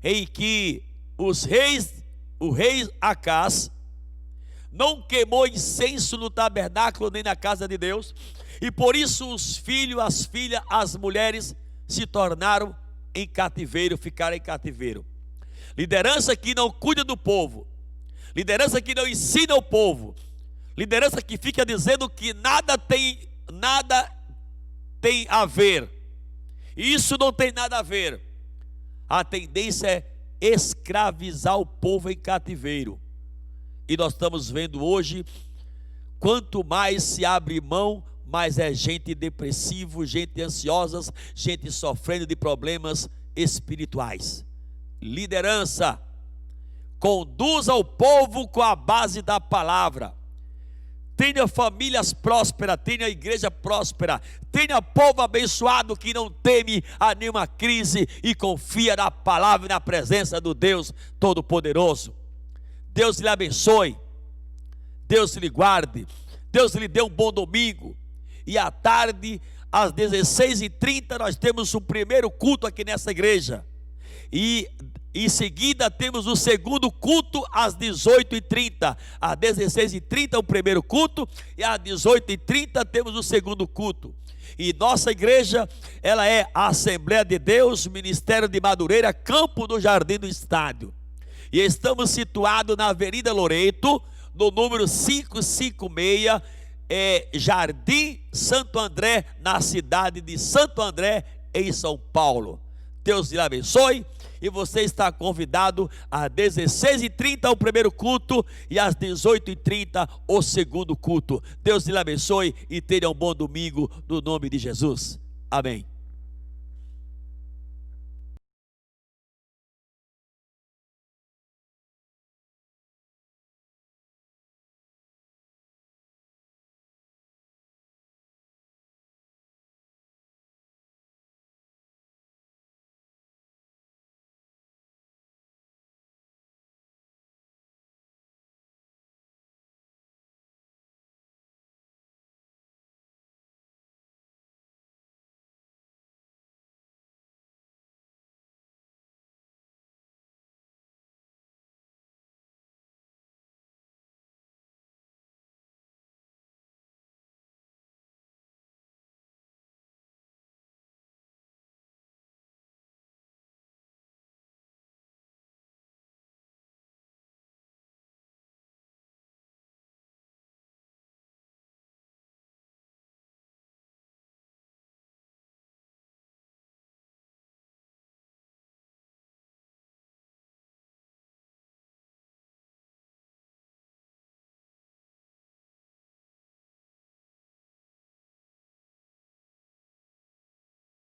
em que o rei Acás não queimou incenso no tabernáculo nem na casa de Deus, e por isso os filhos, as filhas, as mulheres se tornaram em cativeiro, ficaram em cativeiro. Liderança que não cuida do povo, liderança que não ensina o povo, liderança que fica dizendo que nada tem a ver. Isso não tem nada a ver. A tendência é escravizar o povo em cativeiro. E nós estamos vendo hoje, quanto mais se abre mão, mais é gente depressiva, gente ansiosa, gente sofrendo de problemas espirituais. Liderança, conduza o povo com a base da palavra. Tenha famílias prósperas, tenha igreja próspera, tenha povo abençoado que não teme a nenhuma crise e confia na palavra e na presença do Deus Todo-Poderoso. Deus lhe abençoe, Deus lhe guarde, Deus lhe dê um bom domingo. E à tarde, às 16h30, nós temos o primeiro culto aqui nessa igreja. E em seguida temos o segundo culto às 18h30. Às 16h30 o primeiro culto e às 18h30 temos o segundo culto. E nossa igreja, ela é a Assembleia de Deus, Ministério de Madureira, Campo do Jardim do Estádio. E estamos situados na Avenida Loreto, no número 556, Jardim Santo André, na cidade de Santo André, em São Paulo. Deus lhe abençoe. E você está convidado às 16h30 o primeiro culto e às 18h30 o segundo culto. Deus lhe abençoe e tenha um bom domingo no nome de Jesus. Amém.